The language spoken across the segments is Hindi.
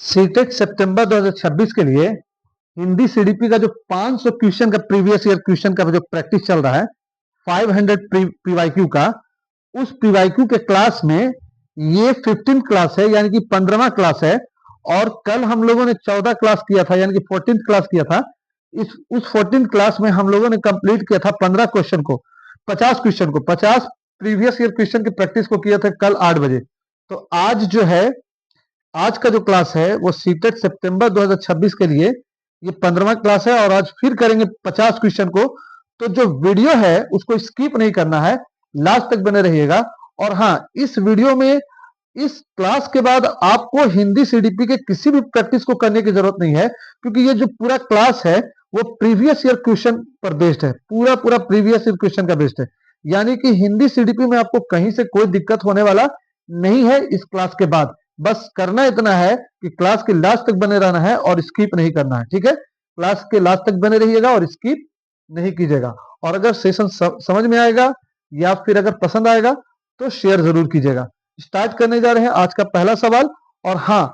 सीटेट सितंबर 2026 के लिए हिंदी सीडीपी का जो 500 क्वेश्चन का प्रीवियस ईयर क्वेश्चन का जो प्रैक्टिस चल रहा है 500 पीवाईक्यू का, उस पीवाईक्यू के क्लास में ये 15 क्लास है, यानी कि 15वां क्लास है। और कल हम लोगों ने 14 क्लास किया था, यानी कि 14th क्लास किया था। उस 14th क्लास में हम लोगों ने कंप्लीट किया था 15 क्वेश्चन को, 50 क्वेश्चन को, 50 प्रीवियस ईयर क्वेश्चन की प्रैक्टिस को किया था कल 8 बजे। तो आज जो है, आज का जो क्लास है वो सीटेट सितंबर 2026 के लिए ये 15वां क्लास है, और आज फिर करेंगे 50 क्वेश्चन को। तो जो वीडियो है उसको स्किप नहीं करना है, लास्ट तक बने रहिएगा। और हाँ, इस वीडियो में, इस क्लास के बाद आपको हिंदी सीडीपी के किसी भी प्रैक्टिस को करने की जरूरत नहीं है, क्योंकि ये जो पूरा क्लास है वो प्रीवियस ईयर क्वेश्चन पर बेस्ड है, पूरा पूरा प्रीवियस ईयर क्वेश्चन का बेस्ड है। यानी कि हिंदी सीडीपी में आपको कहीं से कोई दिक्कत होने वाला नहीं है इस क्लास के बाद। बस करना इतना है कि क्लास के लास्ट तक बने रहना है और स्किप नहीं करना है, ठीक है। क्लास के लास्ट तक बने रहिएगा और स्किप नहीं कीजिएगा। और अगर सेशन समझ में आएगा या फिर अगर पसंद आएगा तो शेयर जरूर कीजिएगा। स्टार्ट करने जा रहे हैं आज का पहला सवाल। और हाँ,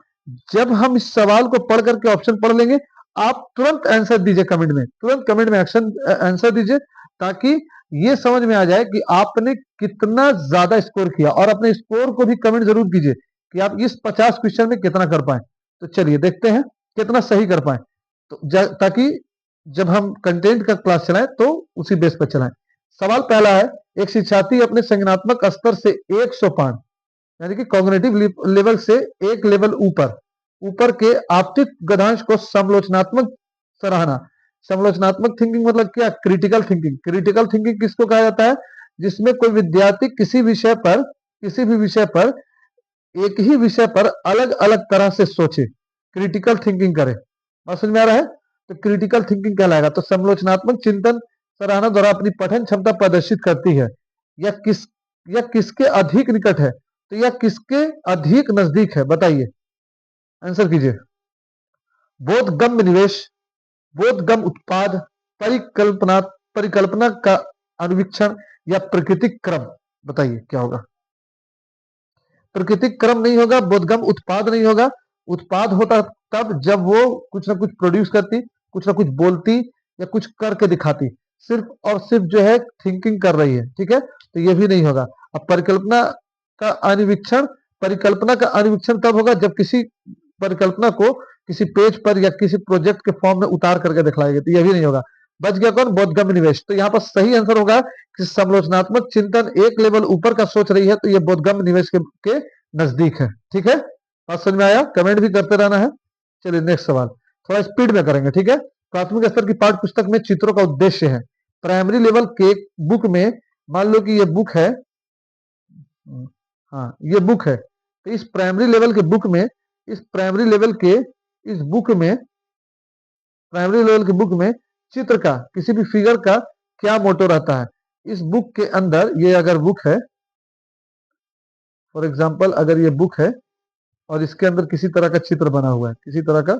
जब हम इस सवाल को पढ़ करके ऑप्शन पढ़ लेंगे, आप तुरंत आंसर दीजिए कमेंट में, तुरंत कमेंट में आंसर दीजिए, ताकि ये समझ में आ जाए कि आपने कितना ज्यादा स्कोर किया। और अपने स्कोर को भी कमेंट जरूर कीजिए कि आप इस 50 क्वेश्चन में कितना कर पाए। तो चलिए देखते हैं कितना सही कर पाए, तो ताकि जब हम कंटेंट का क्लास चलाएं तो उसी बेस पर चलाएं। सवाल पहला है, एक शिक्षार्थी अपने संज्ञानात्मक स्तर से 105, यानी कि कॉग्निटिव लेवल से एक लेवल ऊपर ऊपर के आपतित गधांश को समालोचनात्मक सराहना। समालोचनात्मक थिंकिंग मतलब क्या? Critical thinking. क्रिटिकल थिंकिंग किसको कहा जाता है? जिसमें कोई विद्यार्थी किसी भी विषय पर एक ही विषय पर अलग अलग तरह से सोचे, क्रिटिकल थिंकिंग करे। बात समझ में आ रहा है? तो क्रिटिकल थिंकिंग कहलाएगा। तो समालोचनात्मक चिंतन सराहना द्वारा अपनी पठन क्षमता प्रदर्शित करती है। या किसके अधिक निकट है? तो यह किसके अधिक नजदीक है? बताइए, आंसर कीजिए। बोधगम्य निवेश, बोधगम्य उत्पाद, परिकल्पना परिकल्पना का अनुवीक्षण, या प्राकृतिक क्रम। बताइए क्या होगा? प्राकृतिक क्रम नहीं होगा, बोधगम्य उत्पाद नहीं होगा। उत्पाद होता तब जब वो कुछ ना कुछ प्रोड्यूस करती, कुछ ना कुछ बोलती, या कुछ करके दिखाती। सिर्फ और सिर्फ जो है थिंकिंग कर रही है, ठीक है। तो ये भी नहीं होगा। अब का अनुवीक्षण परिकल्पना का अनुवीक्षण तब होगा जब किसी परिकल्पना को किसी पेज पर या किसी प्रोजेक्ट के फॉर्म में उतार करके दिखलाएगी। तो यह भी नहीं होगा। बच गया कौन? बोधगम्य निवेश। तो यहाँ पर सही आंसर होगा कि समालोचनात्मक चिंतन एक लेवल ऊपर का सोच रही है, तो ये बोधगम्य निवेश के नजदीक है, ठीक है। बात समझ में आया? कमेंट भी करते रहना है। चलिए नेक्स्ट सवाल थोड़ा स्पीड में करेंगे, ठीक है। प्राथमिक स्तर की पाठ्य पुस्तक में चित्रों का उद्देश्य है। प्राइमरी लेवल के बुक में, मान लो कि ये बुक है, हाँ ये बुक है, तो इस प्राइमरी लेवल के बुक में, इस प्राइमरी लेवल के इस बुक में, प्राइमरी लेवल के बुक में चित्र का, किसी भी फिगर का क्या मोटो रहता है? इस बुक के अंदर, ये अगर बुक है, फॉर एग्जाम्पल अगर ये बुक है और इसके अंदर किसी तरह का चित्र बना हुआ है, किसी तरह का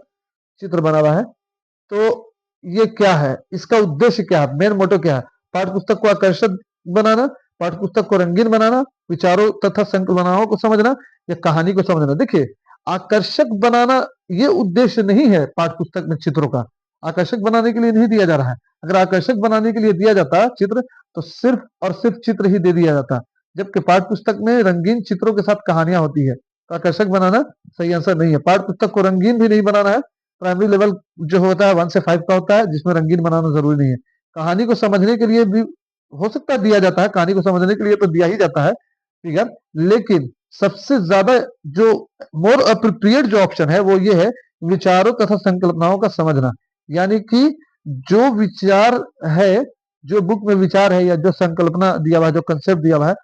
चित्र बना हुआ है, तो ये क्या है? इसका उद्देश्य क्या है? मेन मोटो क्या है? पाठ्य पुस्तक को आकर्षक बनाना, पाठ्य पुस्तक को रंगीन बनाना, विचारों तथा संकल्पनाओं को समझना, या कहानी को समझना। देखिए, आकर्षक बनाना ये उद्देश्य नहीं है पाठ्य पुस्तक में चित्रों का। आकर्षक बनाने के लिए नहीं दिया जा रहा है। अगर आकर्षक बनाने के लिए दिया जाता चित्र, तो सिर्फ और सिर्फ चित्र ही दे दिया जाता, जबकि पाठ्य पुस्तक में रंगीन चित्रों के साथ कहानियां होती है। तो आकर्षक बनाना सही आंसर नहीं है। पाठ्य पुस्तक को रंगीन भी नहीं बनाना है। प्राइमरी लेवल जो होता है 1 से 5 का होता है, जिसमें रंगीन बनाना जरूरी नहीं है। कहानी को समझने के लिए भी हो सकता है दिया जाता है, कहानी को समझने के लिए तो दिया ही जाता है फिगर। लेकिन सबसे ज्यादा जो मोर अप्रोप्रिएट जो ऑप्शन है वो ये है, विचारों तथा संकल्पनाओं का समझना। यानी कि जो विचार है, जो बुक में विचार है, या जो संकल्पना दिया हुआ है, जो कंसेप्ट दिया हुआ है,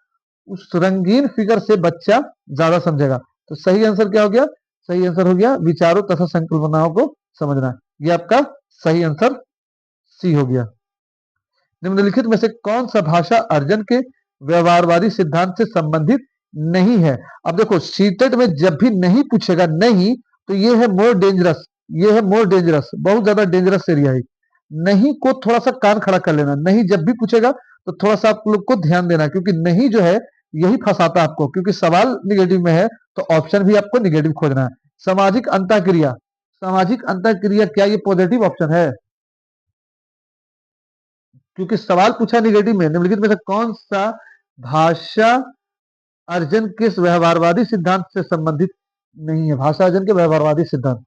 उस रंगीन फिगर से बच्चा ज्यादा समझेगा। तो सही आंसर क्या हो गया? सही आंसर हो गया विचारों तथा संकल्पनाओं को समझना। ये आपका सही आंसर सी हो गया। निम्नलिखित में से कौन सा भाषा अर्जन के व्यवहारवादी सिद्धांत से संबंधित नहीं है? अब देखो, सीटेट में जब भी नहीं पूछेगा नहीं, तो ये है मोर डेंजरस, ये है मोर डेंजरस, बहुत ज्यादा डेंजरस एरिया है। नहीं को थोड़ा सा कान खड़ा कर लेना। नहीं जब भी पूछेगा तो थोड़ा सा आप लोग को ध्यान देना, क्योंकि नहीं जो है यही फंसाता है आपको, क्योंकि सवाल निगेटिव में है तो ऑप्शन भी आपको निगेटिव खोजना है। सामाजिक अंतःक्रिया, सामाजिक अंतःक्रिया क्या ये पॉजिटिव ऑप्शन है? क्योंकि सवाल पूछा निगेटिव में, निम्नलिखित में से कौन सा भाषा अर्जन के व्यवहारवादी सिद्धांत से संबंधित नहीं है? भाषा अर्जन के व्यवहारवादी सिद्धांत,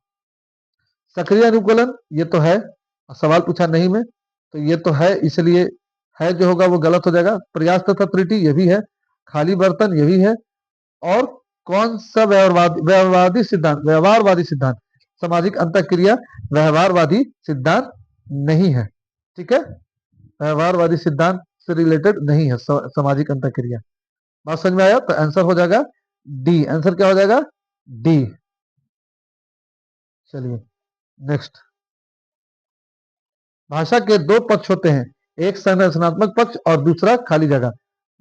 सक्रिय अनुकूलन ये तो है, सवाल पूछा नहीं में, तो ये तो है, इसलिए है जो होगा वो गलत हो जाएगा। प्रयास तथा त्रुटि ये भी है, खाली बर्तन ये भी है, और कौन सा व्यवहारवादी सिद्धांत, व्यवहारवादी सिद्धांत, सामाजिक अंतःक्रिया व्यवहारवादी सिद्धांत नहीं है। ठीक है, व्यवहारवादी सिद्धांत से रिलेटेड नहीं है सामाजिक अंतःक्रिया। बात समझ में आया? तो आंसर हो जाएगा डी। आंसर क्या हो जाएगा? डी। चलिए नेक्स्ट। भाषा के दो पक्ष होते हैं, एक संरचनात्मक पक्ष और दूसरा खाली जगह।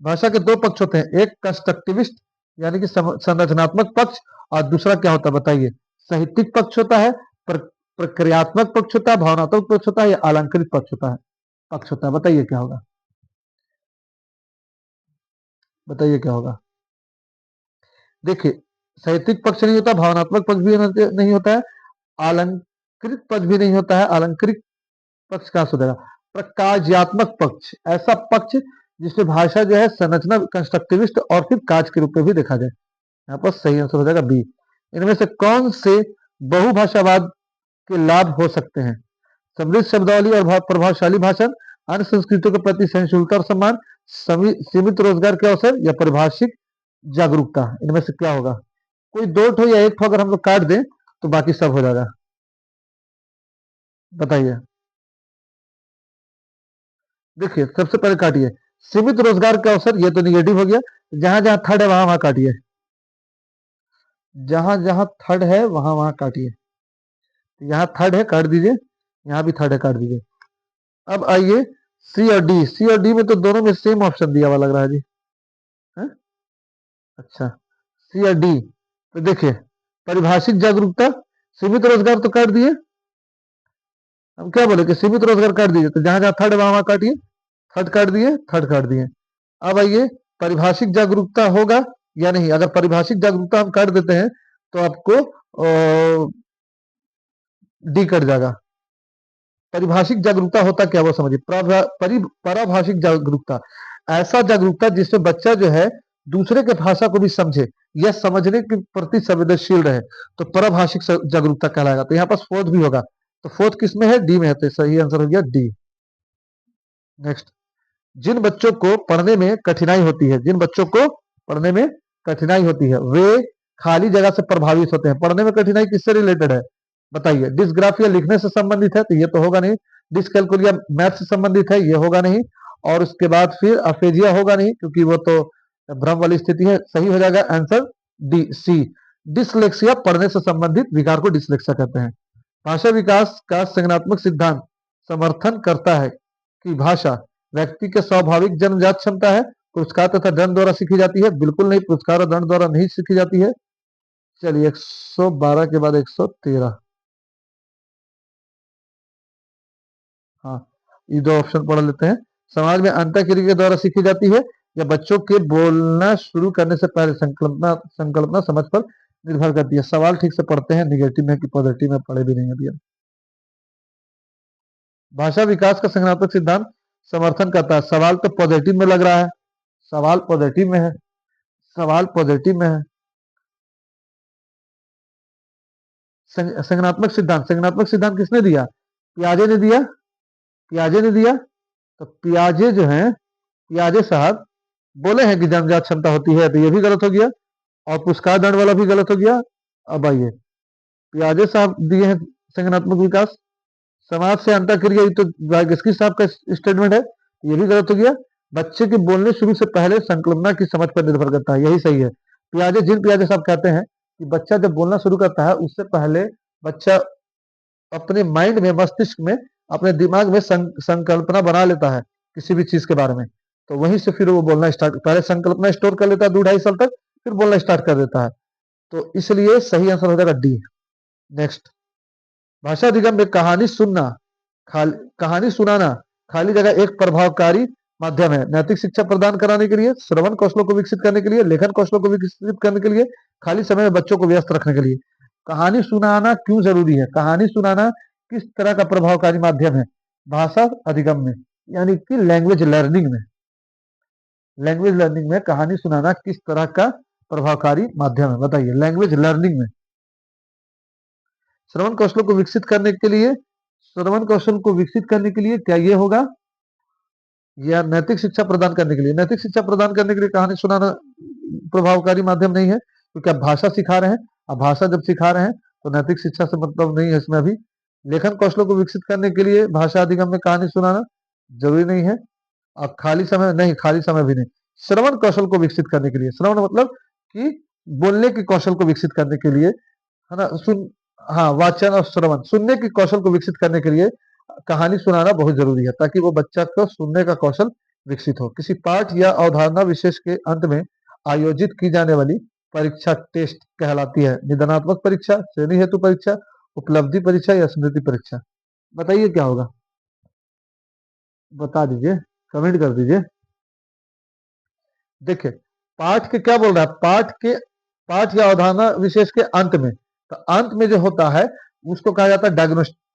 भाषा के दो पक्ष होते हैं, एक कंस्ट्रक्टिविस्ट यानी कि संरचनात्मक पक्ष, और दूसरा क्या होता है बताइए? साहित्यिक पक्ष होता है, प्रक्रियात्मक पक्ष होता है, भावनात्मक पक्ष होता है, या अलंकृत पक्ष होता है? पक्ष होता है। बताइए क्या होगा? बताइए क्या होगा? देखिए, साहित्यिक पक्ष नहीं होता, भावनात्मक पक्ष भी नहीं होता है, अलंकृत पक्ष भी नहीं होता है। अलंकृत पक्ष कहां से हो जाएगा? प्रकार्यात्मक पक्ष, ऐसा पक्ष जिसमें भाषा जो है संरचना कंस्ट्रक्टिविस्ट और फिर काज के रूप में भी देखा जाए। यहाँ पर सही आंसर हो जाएगा बी। इनमें से कौन से बहुभाषावाद के लाभ हो सकते हैं? समृद्ध शब्दावली और प्रभावशाली भाषण, अन्य संस्कृतियों के प्रति सहिष्णुता और सम्मान, सीमित रोजगार के अवसर, या परिभाषिक जागरूकता। इनमें से क्या होगा? कोई दो ठो या एक ठो अगर हम लोग काट दें तो बाकी सब हो जाएगा। बताइए। देखिए सबसे पहले काटिए, सीमित रोजगार के अवसर, ये तो निगेटिव हो गया। जहां जहां थर्ड है वहां वहां काटिए, जहां जहां थर्ड है वहां वहां काटिए। यहाँ थर्ड है काट दीजिए, यहाँ भी थर्ड है काट दीजिए। अब आइए सी और डी। सी और डी में तो दोनों में सेम ऑप्शन दिया हुआ लग रहा है जी, है? अच्छा, सी और डी। तो देखिए, परिभाषिक जागरूकता, सीमित रोजगार तो काट दिए। हम क्या बोले कि सीमित रोजगार काट दीजिए, तो जहां जहां थर्ड वहां वहां काटिए। थर्ड काट दिए, थर्ड काट दिए। अब आइए, परिभाषिक जागरूकता होगा या नहीं? अगर परिभाषिक जागरूकता हम काट देते हैं तो आपको डी कट जाएगा। परिभाषिक जागरूकता होता क्या वो समझिए। पराभाषिक जागरूकता, ऐसा जागरूकता जिसमें बच्चा जो है दूसरे के भाषा को भी समझे या समझने के प्रति संवेदनशील रहे, तो पराभाषिक जागरूकता कहलाएगा। तो यहाँ पर फोर्थ भी होगा, तो फोर्थ किस में है? डी में है, तो सही आंसर हो गया डी। नेक्स्ट, जिन बच्चों को पढ़ने में कठिनाई होती है, जिन बच्चों को पढ़ने में कठिनाई होती है वे खाली जगह से प्रभावित होते हैं। पढ़ने में कठिनाई किससे रिलेटेड है? बताइए। डिस्ग्राफिया लिखने से संबंधित है, तो ये तो होगा नहीं। डिसकैलकुलिया मैथ से संबंधित है, ये होगा नहीं। और उसके बाद फिर अफेजिया होगा नहीं, क्योंकि वो तो भ्रम वाली स्थिति है। सही हो जाएगा आंसर डी, सी। डिसलेक्सिया पढ़ने से संबंधित विकार को डिसलेक्सिया कहते हैं। भाषा विकास का संज्ञानात्मक सिद्धांत समर्थन करता है कि भाषा व्यक्ति के स्वाभाविक जन्मजात क्षमता है, पुरस्कार तथा दंड द्वारा सीखी जाती है। बिल्कुल नहीं, पुरस्कार और दंड द्वारा नहीं सीखी जाती है। चलिए 112 के बाद 113। हाँ, ये दो ऑप्शन पढ़ लेते हैं। समाज में अंतःक्रिया के द्वारा सीखी जाती है, या बच्चों के बोलना शुरू करने से पहले संकल्पना संकल्पना समझ पर निर्भर करती है। सवाल ठीक से पढ़ते हैं, निगेटिव में कि पॉजिटिव में पढ़े भी नहीं अभी हम। भाषा विकास का संज्ञानात्मक सिद्धांत समर्थन करता है। सवाल तो पॉजिटिव में लग रहा है, सवाल पॉजिटिव में है, सवाल पॉजिटिव में है। संज्ञानात्मक सिद्धांत, संज्ञानात्मक सिद्धांत किसने दिया? पियाजे ने दिया, पियाजे ने दिया। तो पियाजे जो है, पियाजे साहब बोले हैं कि जन्मजात क्षमता होती है, तो ये भी गलत हो गया, और पुरस्कार दंड वाला भी गलत हो गया। अब आइए, पियाजे साहब दिए हैं संज्ञानात्मक विकास, समाज से अंतःक्रिया, ये तो वाइगस्की साहब का स्टेटमेंट है, ये भी गलत हो गया। बच्चे के बोलने शुरू से पहले संकल्पना की समझ पर निर्भर करता है, यही सही है। पियाजे, जिन पियाजे साहब कहते हैं कि बच्चा जब बोलना शुरू करता है उससे पहले बच्चा अपने माइंड में, मस्तिष्क में, अपने दिमाग में संकल्पना बना लेता है किसी भी चीज के बारे में, तो वहीं से फिर वो बोलना स्टार्ट, पहले संकल्पना स्टोर कर लेता है 2-2.5 साल तक, फिर बोलना स्टार्ट कर देता है। तो इसलिए सही आंसर हो जाएगा डी। नेक्स्ट, भाषा अधिगम में कहानी सुनाना खाली जगह एक प्रभावकारी माध्यम है। नैतिक शिक्षा प्रदान कराने के लिए, श्रवण कौशलों को विकसित करने के लिए, लेखन कौशलों को विकसित करने के लिए, खाली समय में बच्चों को व्यस्त रखने के लिए। कहानी सुनाना क्यों जरूरी है? कहानी सुनाना किस तरह का प्रभावकारी माध्यम है भाषा अधिगम में, यानी कि लैंग्वेज लर्निंग में कहानी सुनाना किस तरह का प्रभावकारी माध्यम है? बताइए। लैंग्वेज लर्निंग में श्रवण कौशल को विकसित करने के लिए, श्रवण कौशल को विकसित करने के लिए क्या ये होगा, या नैतिक शिक्षा प्रदान करने के लिए? नैतिक शिक्षा प्रदान करने के लिए कहानी सुनाना प्रभावकारी माध्यम नहीं है, क्योंकि आप भाषा सिखा रहे हैं। अब भाषा जब सिखा रहे हैं तो नैतिक शिक्षा से मतलब नहीं है इसमें अभी। लेखन कौशलों को विकसित करने के लिए भाषा अधिगम में कहानी सुनाना जरूरी नहीं है। और खाली समय नहीं, खाली समय भी नहीं। श्रवण कौशल को विकसित करने के लिए, श्रवण मतलब कि बोलने के कौशल को विकसित करने के लिए, है ना, सुन, हाँ, वाचन और श्रवण, सुनने के कौशल को विकसित करने के लिए कहानी सुनाना बहुत जरूरी है, ताकि वो बच्चा को सुनने का कौशल विकसित हो। किसी पाठ या अवधारणा विशेष के अंत में आयोजित की जाने वाली परीक्षा टेस्ट कहलाती है। निदानात्मक परीक्षा, श्रेणी हेतु परीक्षा, उपलब्धि परीक्षा या स्मृति परीक्षा? बताइए क्या होगा, बता दीजिए, कमेंट कर दीजिए। देखिए, पाठ के क्या बोल रहा है, पाठ या अवधारणा विशेष के अंत में, तो अंत में जो होता है उसको कहा जाता है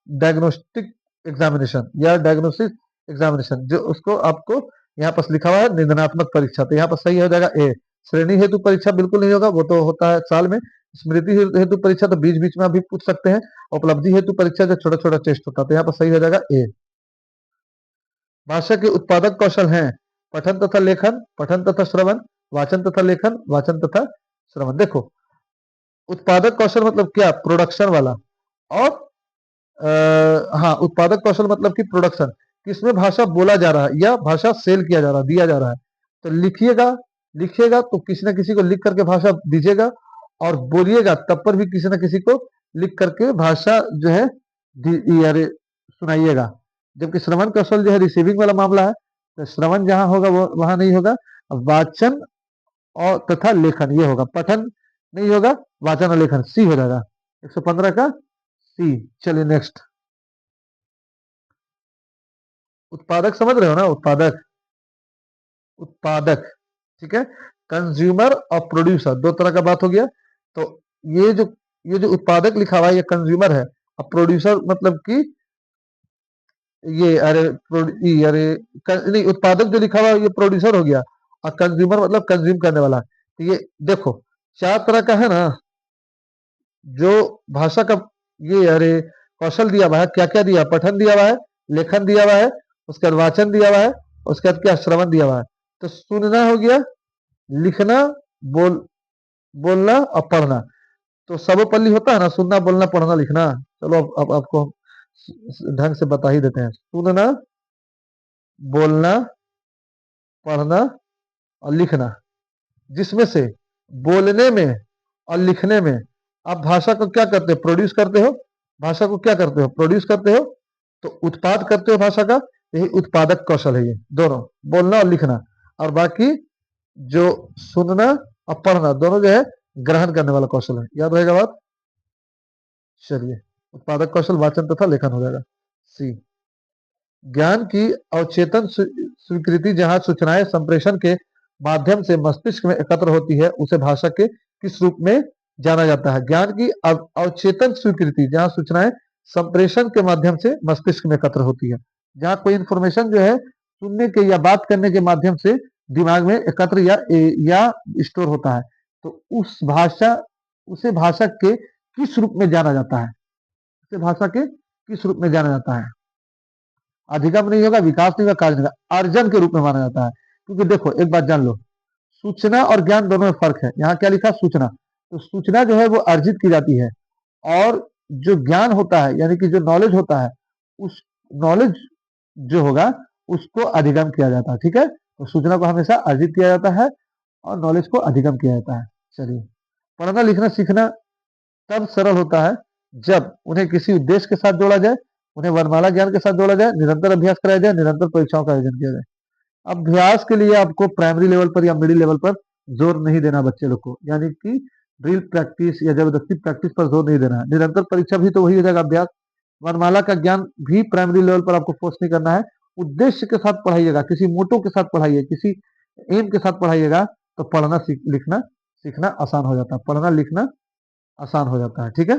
डायग्नोस्टिक एग्जामिनेशन या डायग्नोसिस एग्जामिनेशन, जो उसको आपको यहाँ पर लिखा हुआ है निदानात्मक परीक्षा, तो यहाँ पर सही हो जाएगा ए। श्रेणी हेतु परीक्षा बिल्कुल नहीं होगा, वो तो होता है साल में। स्मृति हेतु परीक्षा तो बीच बीच में आप भी पूछ सकते हैं। उपलब्धि हेतु परीक्षा जो छोटा छोटा टेस्ट होता है, तो यहाँ पर सही हो जाएगा ए। भाषा के उत्पादक कौशल हैं पठन तथा लेखन, पठन तथा श्रवण, वाचन तथा लेखन, वाचन तथा श्रवण। देखो, उत्पादक कौशल मतलब क्या, प्रोडक्शन वाला। और हाँ, उत्पादक कौशल मतलब कि प्रोडक्शन, किसमें भाषा बोला जा रहा है या भाषा सेल किया जा रहा है, दिया जा रहा है। तो लिखिएगा तो किसी ना किसी को लिख करके भाषा दीजिएगा, और बोलिएगा तब पर भी किसी ना किसी को लिख करके भाषा जो है अरे सुनाइएगा। जबकि श्रवण कौशल जो है रिसीविंग वाला मामला है, तो श्रवण जहां होगा वो वहां नहीं होगा। वाचन और तथा लेखन ये होगा, पठन नहीं होगा, वाचन और लेखन सी हो जाएगा, 115 का सी। चलिए नेक्स्ट, उत्पादक समझ रहे हो ना, उत्पादक, ठीक है। कंज्यूमर और प्रोड्यूसर दो तरह का बात हो गया। तो ये जो उत्पादक लिखा हुआ है ये कंज्यूमर है, और प्रोड्यूसर मतलब कि ये नहीं, उत्पादक जो लिखा हुआ है ये प्रोड्यूसर हो गया, और कंज्यूमर मतलब कंज्यूम करने वाला। तो ये देखो, चार तरह का है ना जो भाषा का ये कौशल दिया हुआ है। क्या क्या दिया, पठन दिया हुआ है, लेखन दिया हुआ है, उसके बाद वाचन दिया हुआ है, उसके बाद क्या, श्रवण दिया हुआ है। तो सुनना हो गया, लिखना, बोलना और पढ़ना। तो सर्वपल्ली होता है ना, सुनना, बोलना, पढ़ना, लिखना। चलो अब आपको ढंग से बता ही देते हैं। सुनना, बोलना, पढ़ना और लिखना, जिसमें से बोलने में और लिखने में आप भाषा को क्या करते हो, प्रोड्यूस करते हो। भाषा को क्या करते हो, प्रोड्यूस करते हो, तो उत्पाद करते हो भाषा का। यही उत्पादक कौशल है, ये दोनों, बोलना और लिखना। और बाकी जो सुनना और पढ़ना दोनों जो है ग्रहण करने वाला कौशल है। याद रहेगा बात। चलिए, उत्पादक कौशल वाचन तथा लेखन हो जाएगा सी। ज्ञान की अवचेतन स्वीकृति जहां सूचनाएं संप्रेषण के माध्यम से मस्तिष्क में एकत्र होती है, उसे भाषा के किस रूप में जाना जाता है? ज्ञान की अवचेतन स्वीकृति जहां सूचनाएं संप्रेषण के माध्यम से मस्तिष्क में एकत्र होती है, जहां कोई इंफॉर्मेशन जो है सुनने के या बात करने के माध्यम से दिमाग में एकत्र या स्टोर होता है, तो उसे भाषा के किस रूप में जाना जाता है? उसे भाषा के किस रूप में जाना जाता है? अधिगम नहीं होगा, विकास नहीं होगा, कार्य नहीं होगा, अर्जन के रूप में माना जाता है। क्योंकि देखो, एक बात जान लो, सूचना और ज्ञान दोनों में फर्क है। यहाँ क्या लिखा, सूचना, तो सूचना जो है वो अर्जित की जाती है, और जो ज्ञान होता है यानी कि जो नॉलेज होता है, उस नॉलेज जो होगा उसको अधिगम किया जाता है। ठीक है, तो सूचना को हमेशा अर्जित किया जाता है और नॉलेज को अधिगम किया जाता है। चलिए, पढ़ना लिखना सीखना तब सरल होता है जब उन्हें किसी उद्देश्य के साथ जोड़ा जाए, उन्हें वर्णमाला ज्ञान के साथ जोड़ा जाए, निरंतर अभ्यास कराया जाए, निरंतर परीक्षाओं का आयोजन किया जाए। अभ्यास के लिए आपको प्राइमरी लेवल पर या मिडिल लेवल पर जोर नहीं देना बच्चे लोग को, यानी कि ड्रिल प्रैक्टिस या जबरदस्ती प्रैक्टिस पर जोर नहीं देना है। निरंतर परीक्षा भी तो वही हो जाएगा अभ्यास। वर्णमाला का ज्ञान भी प्राइमरी लेवल पर आपको फोर्स नहीं करना है। उद्देश्य के साथ पढ़ाइएगा, किसी मोटो के साथ पढ़ाइए, किसी एम के साथ पढ़ाइएगा, तो पढ़ना लिखना सीखना आसान हो जाता है। पढ़ना लिखना आसान हो जाता है। ठीक है,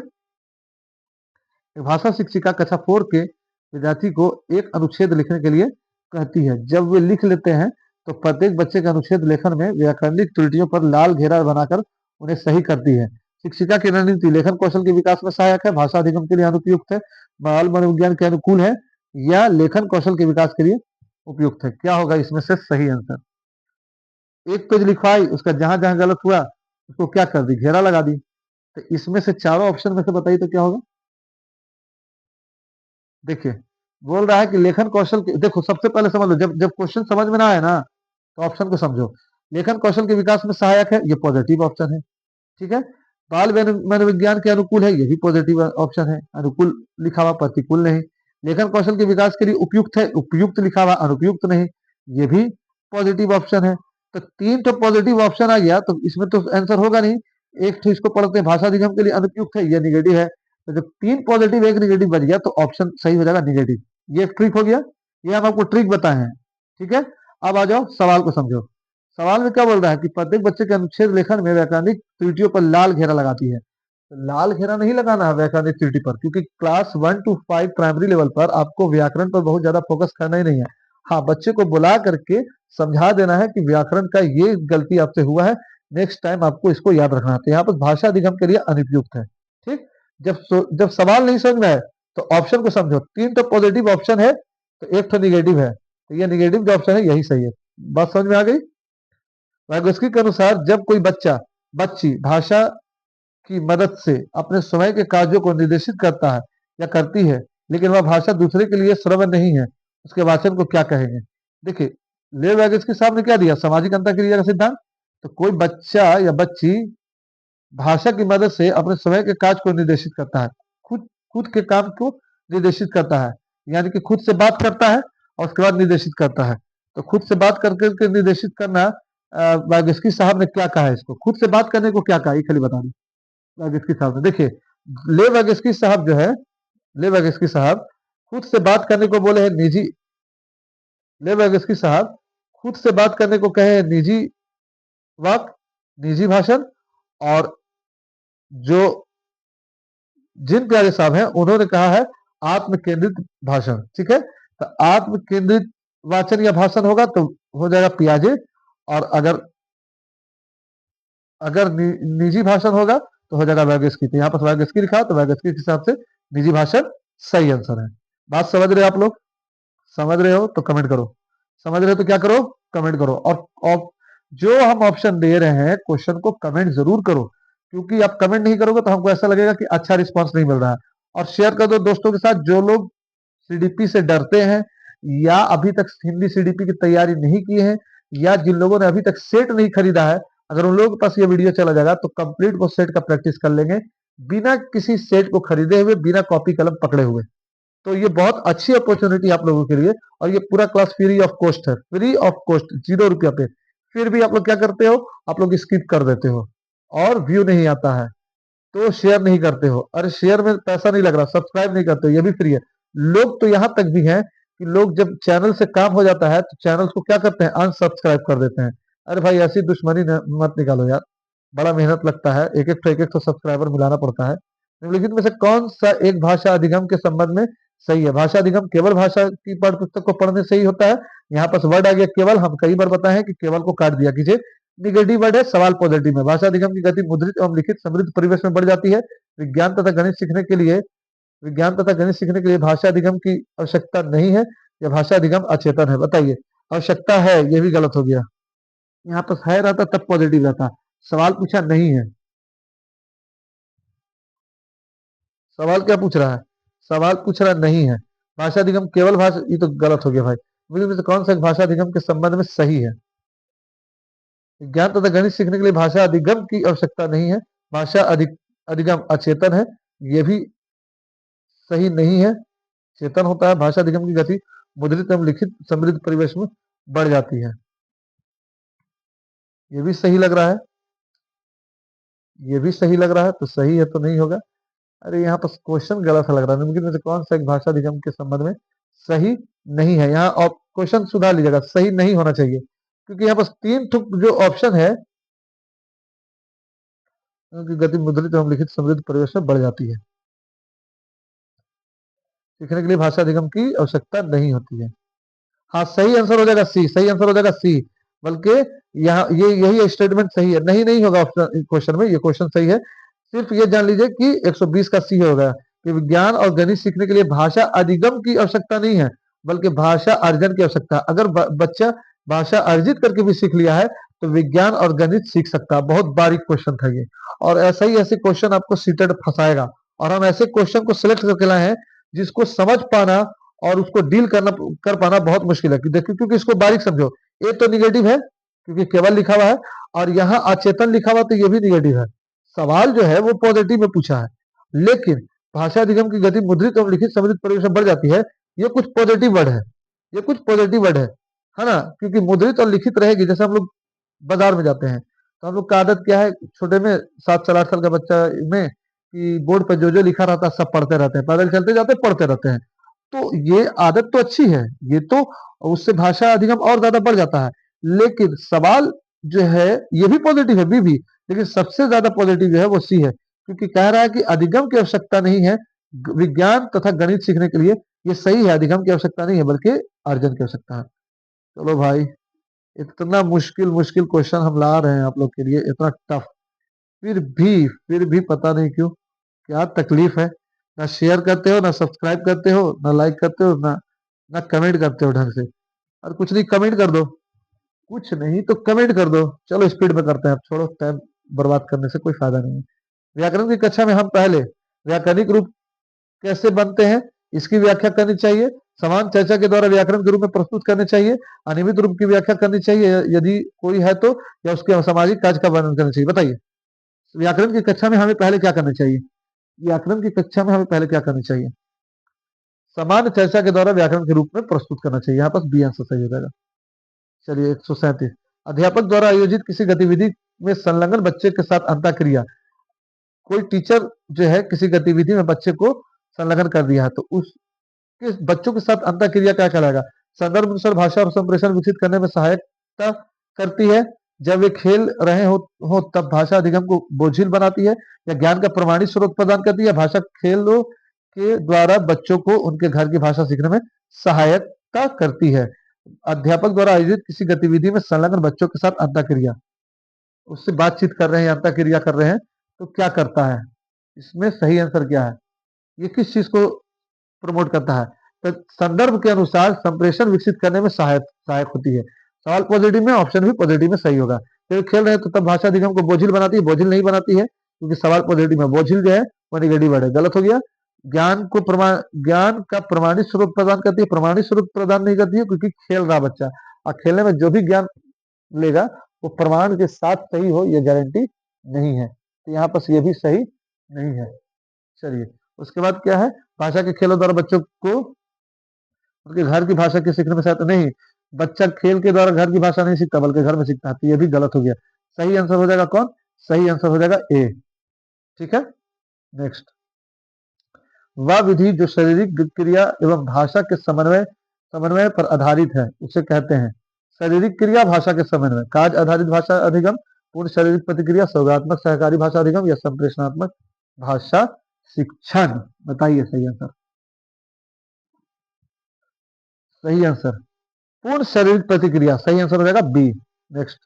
एक भाषा शिक्षिका कक्षा 4 के विद्यार्थी को एक अनुच्छेद लिखने के लिए कहती है। जब वे लिख लेते हैं तो प्रत्येक बच्चे के अनुच्छेद लेखन में व्याकरणिक त्रुटियों पर लाल घेरा बनाकर उन्हें सही करती है। शिक्षिका की रणनीति लेखन कौशल के विकास में सहायक है, भाषा अधिगम के लिए अनुपयुक्त है, बाल मनोविज्ञान के अनुकूल है, या लेखन कौशल के विकास के लिए उपयुक्त है। क्या होगा इसमें से सही आंसर? एक पेज लिखवाई, उसका जहां जहां गलत हुआ उसको क्या कर दी, घेरा लगा दी। तो इसमें से चारों ऑप्शन में से बताइए तो क्या होगा? देखिए, बोल रहा है कि लेखन कौशल के, देखो सबसे पहले समझ लो, जब जब क्वेश्चन समझ में ना आए ना तो ऑप्शन को समझो। लेखन कौशल के विकास में सहायक है, ये पॉजिटिव ऑप्शन है। ठीक है, बाल मनोविज्ञान के अनुकूल है, ये भी पॉजिटिव ऑप्शन है, अनुकूल लिखा हुआ, प्रतिकूल नहीं। लेखन कौशल के विकास के लिए उपयुक्त है, उपयुक्त लिखा हुआ, अनुपयुक्त नहीं, ये भी पॉजिटिव ऑप्शन है। तो तीन तो पॉजिटिव ऑप्शन आ गया, तो इसमें तो आंसर होगा नहीं। एक तो इसको पढ़ते हैं भाषा अधिगम के लिए अनुपयुक्त है, ये निगेटिव है। तो जब तीन पॉजिटिव एक निगेटिव बच गया तो ऑप्शन सही हो जाएगा निगेटिव। ये एक ट्रिक हो गया, ये हम आपको ट्रिक बताए हैं। ठीक है, अब आ जाओ सवाल को समझो। सवाल में क्या बोल रहा है कि प्रत्येक बच्चे के अनुच्छेद लेखन में व्याकरणिक त्रुटियों पर लाल घेरा लगाती है। तो लाल घेरा नहीं लगाना है व्याकरणिक त्रुटि पर, क्योंकि क्लास 1 to 5 प्राइमरी लेवल पर आपको व्याकरण पर बहुत ज्यादा फोकस करना ही नहीं है। हाँ, बच्चे को बुला करके समझा देना है कि व्याकरण का ये गलती आपसे हुआ है, नेक्स्ट टाइम आपको इसको याद रखना है। तो यहाँ पर भाषा अधिगम के लिए अनुपयुक्त है। ठीक, जब सवाल नहीं समझ में आए तो ऑप्शन को समझो। तीन तो पॉजिटिव ऑप्शन है तो एक तो निगेटिव है, तो ये निगेटिव जो ऑप्शन है यही सही है। बात समझ में आ गई? वैगोत्स्की के अनुसार जब कोई बच्चा बच्ची भाषा की मदद से अपने स्वयं के कार्यों को निर्देशित करता है या करती है, लेकिन वह भाषा दूसरे के लिए श्रवण नहीं है, उसके वाचन को क्या कहेंगे? देखिए, ले वैगोत्स्की साहब ने क्या दिया, सामाजिक अंतर क्रिया का सिद्धांत। तो कोई बच्चा या बच्ची भाषा की मदद से अपने स्वयं के कार्य को निर्देशित करता है, खुद खुद के काम को निर्देशित करता है, यानी कि खुद से बात करता है और उसके बाद निर्देशित करता है। तो खुद से बात करके निर्देशित करना, वाइगस्की साहब ने क्या कहा है इसको, खुद से बात करने को क्या कहा, ये खाली बता दें। वाइगस्की साहब ने, देखिए, ले वाइगस्की साहब जो है, ले वाइगस्की साहब खुद से बात करने को बोले हैं निजी, ले वाइगस्की साहब खुद से बात करने को कहे हैं निजी वाक, निजी भाषण। और जो जिन प्यारे साहब हैं उन्होंने कहा है आत्म केंद्रित भाषण। ठीक है, तो आत्म केंद्रित वाचन या भाषण होगा तो हो जाएगा पियाजे, और अगर अगर निजी भाषण होगा तो हो जाएगा वैगस्की। तो यहाँ पर वैगस्की लिखा है, तो वैगस्की के हिसाब से निजी भाषण सही आंसर है। बात समझ रहे हो आप लोग? समझ रहे हो तो कमेंट करो, समझ रहे हो तो क्या करो, कमेंट करो। और जो हम ऑप्शन दे रहे हैं क्वेश्चन को कमेंट जरूर करो, क्योंकि आप कमेंट नहीं करोगे तो हमको ऐसा लगेगा कि अच्छा रिस्पांस नहीं मिल रहा है। और शेयर कर दो दोस्तों के साथ जो लोग सीडीपी से डरते हैं, या अभी तक हिंदी सीडीपी की तैयारी नहीं की है, या जिन लोगों ने अभी तक सेट नहीं खरीदा है। अगर उन लोगों के पास ये वीडियो चला जाएगा तो कंप्लीट वो सेट का प्रैक्टिस कर लेंगे, बिना किसी सेट को खरीदे हुए, बिना कॉपी कलम पकड़े हुए। तो ये बहुत अच्छी अपॉर्चुनिटी आप लोगों के लिए। और ये पूरा क्लास फ्री ऑफ कॉस्ट है, फ्री ऑफ कॉस्ट, 0 रुपया पे। फिर भी आप लोग क्या करते हो, आप लोग स्किप कर देते हो, और व्यू नहीं आता है तो शेयर नहीं करते हो। अरे शेयर में पैसा नहीं लग रहा, सब्सक्राइब नहीं करते हो, ये भी फ्री है। लोग तो यहाँ तक भी हैं कि लोग जब चैनल से काम हो जाता है तो चैनल को क्या करते हैं, अनसब्सक्राइब कर देते हैं। अरे भाई, ऐसी दुश्मनी मत निकालो यार, बड़ा मेहनत लगता है, एक एक तो सब्सक्राइबर मिलाना पड़ता है। निम्नलिखित में से कौन सा एक भाषा अधिगम के संबंध में सही है? भाषा अधिगम केवल भाषा की पाठ्य पुस्तक को पढ़ने से ही होता है। यहाँ पर वर्ड आ गया केवल, हम कई बार बताए हैं कि केवल को काट दिया कीजिए, निगेटिव वर्ड है, सवाल पॉजिटिव में। भाषा अधिगम की गति मुद्रित एवं लिखित समृद्ध परिवेश में बढ़ जाती है। विज्ञान तथा गणित सीखने के लिए विज्ञान तथा गणित सीखने के लिए भाषा अधिगम की आवश्यकता नहीं है, या भाषा अधिगम अचेतन है? बताइए, आवश्यकता है, ये भी गलत हो गया। यहाँ पर है रहता तब पॉजिटिव रहता, सवाल पूछा नहीं है। सवाल क्या पूछ रहा है, सवाल पूछ रहा नहीं है। भाषा अधिगम केवल भाषा, ये तो गलत हो गया भाई। मुझे में से कौन सा एक भाषा अधिगम के संबंध में सही है? विज्ञान तथा गणित सीखने के लिए भाषा अधिगम की आवश्यकता नहीं है, भाषा अधिगम अचेतन है, ये भी सही नहीं है। चेतन होता है, भाषा अधिगम की गति मुद्रित एवं लिखित समृद्ध परिवेश में बढ़ जाती है, ये भी सही लग रहा है, ये भी सही लग रहा है, तो सही है तो नहीं होगा। अरे यहाँ पर क्वेश्चन गलत लग रहा है, निम्नलिखित में से कौन सा एक भाषा अधिगम के संबंध में सही नहीं है? यहाँ और क्वेश्चन सुधार लीजिएगा, सही नहीं होना चाहिए, क्योंकि यहाँ पर तीन जो ऑप्शन है की गति मुद्रित एवं लिखित समृद्ध परिवेश में बढ़ जाती है। सीखने के लिए भाषा अधिगम की आवश्यकता नहीं होती है। हाँ, सही आंसर हो जाएगा सी, सही आंसर हो जाएगा सी। बल्कि यहाँ ये यही स्टेटमेंट सही है, नहीं नहीं होगा ऑप्शन क्वेश्चन में, ये क्वेश्चन सही है। सिर्फ ये जान लीजिए कि 120 का सी होगा कि विज्ञान और गणित सीखने के लिए भाषा अधिगम की आवश्यकता नहीं है, बल्कि भाषा अर्जन की आवश्यकता है। अगर बच्चा भाषा अर्जित करके भी सीख लिया है तो विज्ञान और गणित सीख सकता है। बहुत बारीक क्वेश्चन था ये, और ऐसा ही ऐसे क्वेश्चन आपको सीटेट फंसाएगा। और हम ऐसे क्वेश्चन को सिलेक्ट करके लाए हैं जिसको समझ पाना और उसको डील करना कर पाना बहुत मुश्किल है। देखिए, क्योंकि इसको बारीक समझो, ए तो निगेटिव है क्योंकि केवल लिखा हुआ है, और यहाँ अचेतन लिखा हुआ तो ये भी निगेटिव है। सवाल जो है वो पॉजिटिव में पूछा है, लेकिन भाषा अधिगम की गति मुद्रित और लिखित समृद्ध परिवेश में बढ़ जाती है। ये कुछ पॉजिटिव वर्ड है, ये कुछ पॉजिटिव वर्ड है ना। क्योंकि मुद्रित और लिखित रहेगी, जैसे हम लोग बाजार में जाते हैं तो हम लोग का आदत क्या है, छोटे में 7 साल 8 साल का बच्चा में, कि बोर्ड पर जो जो लिखा रहता है सब पढ़ते रहते हैं, पैदल चलते जाते पढ़ते रहते हैं। तो ये आदत तो अच्छी है, ये तो उससे भाषा अधिगम और ज्यादा बढ़ जाता है। लेकिन सवाल जो है ये भी पॉजिटिव है, बी भी, लेकिन सबसे ज्यादा पॉजिटिव जो है वो सी है, क्योंकि कह रहा है कि अधिगम की आवश्यकता नहीं है विज्ञान तथा गणित सीखने के लिए। ये सही है, अधिगम की आवश्यकता नहीं है बल्कि अर्जन की आवश्यकता है। चलो भाई, इतना मुश्किल मुश्किल क्वेश्चन हम ला रहे हैं आप लोग के लिए, इतना टफ, फिर भी पता नहीं क्यों, क्या तकलीफ है। ना शेयर करते हो, ना सब्सक्राइब करते हो, ना लाइक करते हो, ना ना कमेंट करते हो ढंग से। और कुछ नहीं, कमेंट कर दो, कुछ नहीं तो कमेंट कर दो। चलो स्पीड में करते हैं, अब छोड़ो, टाइम बर्बाद करने से कोई फायदा नहीं है। व्याकरण की कक्षा में हम पहले व्याकरणिक रूप कैसे बनते हैं इसकी व्याख्या करनी चाहिए। समान चर्चा के द्वारा व्याकरण के रूप में प्रस्तुत करने चाहिए। अनियमित रूप की व्याख्या करनी चाहिए यदि कोई है तो, या उसके सामाजिक कार्य का वर्णन करना चाहिए। बताइए, व्याकरण की कक्षा में हमें पहले क्या करना चाहिए? व्याकरण की कक्षा में हमें पहले क्या करना चाहिए? समान चर्चा के द्वारा व्याकरण के रूप में प्रस्तुत करना चाहिए। यहाँ पर बी आंसर सही हो जाएगा। चलिए, 137, अध्यापक द्वारा आयोजित किसी गतिविधि में संलग्न बच्चे के साथ अंतःक्रिया। कोई टीचर जो है किसी गतिविधि में बच्चे को संलग्न कर दिया है तो उसके बच्चों के साथ अंतःक्रिया क्या कहलाएगा? संदर्भ अनुसार भाषा और संप्रेषण विकसित करने में सहायता करती है। जब वे खेल रहे हो तब भाषा अधिगम को बोझिल बनाती है, या ज्ञान का प्रमाणित स्रोत प्रदान करती है। भाषा खेलों के द्वारा बच्चों को उनके घर की भाषा सीखने में सहायता करती है। अध्यापक द्वारा आयोजित किसी गतिविधि में संलग्न बच्चों के साथ अंतःक्रिया, उससे बातचीत कर रहे हैं, अंतःक्रिया कर रहे हैं, तो क्या करता है? इसमें सही आंसर क्या है? ये किस चीज को प्रमोट करता है? तो संदर्भ के अनुसार संप्रेषण विकसित करने में सहायक होती है। सवाल पॉजिटिव में, ऑप्शन भी पॉजिटिव में सही होगा। तो खेल रहे हैं तो तब भाषा अधिगम को बोझिल बनाती है, बोझिल नहीं बनाती है, क्योंकि सवाल पॉजिटिव में। बोझिल जो है वो निगेटिव वर्ड है, गलत हो गया। ज्ञान का प्रमाणित स्रोत प्रदान करती है, प्रमाणित स्रोत प्रदान नहीं करती है, क्योंकि खेल रहा बच्चा, और खेलने में जो भी ज्ञान लेगा वो प्रमाण के साथ सही हो ये गारंटी नहीं है, तो यहाँ पर ये भी सही नहीं है। चलिए, उसके बाद क्या है? भाषा के खेलों द्वारा बच्चों को उनके घर की भाषा के सीखने में सहायता नहीं। बच्चा खेल के द्वारा घर की भाषा नहीं सीखता बल्कि घर में सीखता है, तो ये भी गलत हो गया। सही आंसर हो जाएगा कौन? सही आंसर हो जाएगा ए। ठीक है, नेक्स्ट। वह विधि जो शारीरिक क्रिया एवं भाषा के समन्वय समन्वय पर आधारित है उसे कहते हैं। शारीरिक क्रिया भाषा के समन्वय, कार्य आधारित भाषा अधिगम, पूर्ण शारीरिक प्रतिक्रिया, सहयोगात्मक सहकारी भाषा अधिगम, या संप्रेषणात्मक भाषा शिक्षण। बताइए सही आंसर। सही आंसर पूर्ण शारीरिक प्रतिक्रिया, सही आंसर हो जाएगा बी। नेक्स्ट।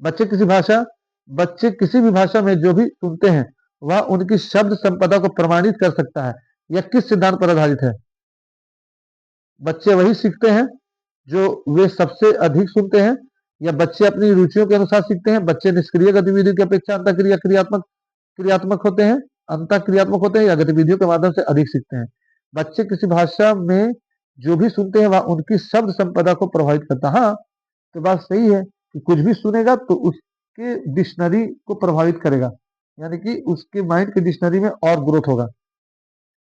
बच्चे किसी भाषा बच्चे किसी भी भाषा में जो भी सुनते हैं वह उनकी शब्द संपदा को प्रमाणित कर सकता है। यह किस सिद्धांत पर आधारित है? बच्चे वही सीखते हैं जो वे सबसे अधिक सुनते हैं, या बच्चे अपनी रुचियों के अनुसार सीखते हैं। बच्चे निष्क्रिय गतिविधियों की अपेक्षा अंतःक्रिया क्रियात्मक क्रियात्मक होते हैं अंतः क्रियात्मक होते हैं, या गतिविधियों के माध्यम से अधिक सीखते हैं। बच्चे किसी भाषा में जो भी सुनते हैं वह उनकी शब्द संपदा को प्रभावित करता है। हाँ, तो बात सही है कि कुछ भी सुनेगा तो उसके डिक्शनरी को प्रभावित करेगा, यानी कि उसके माइंड की डिक्शनरी में और ग्रोथ होगा।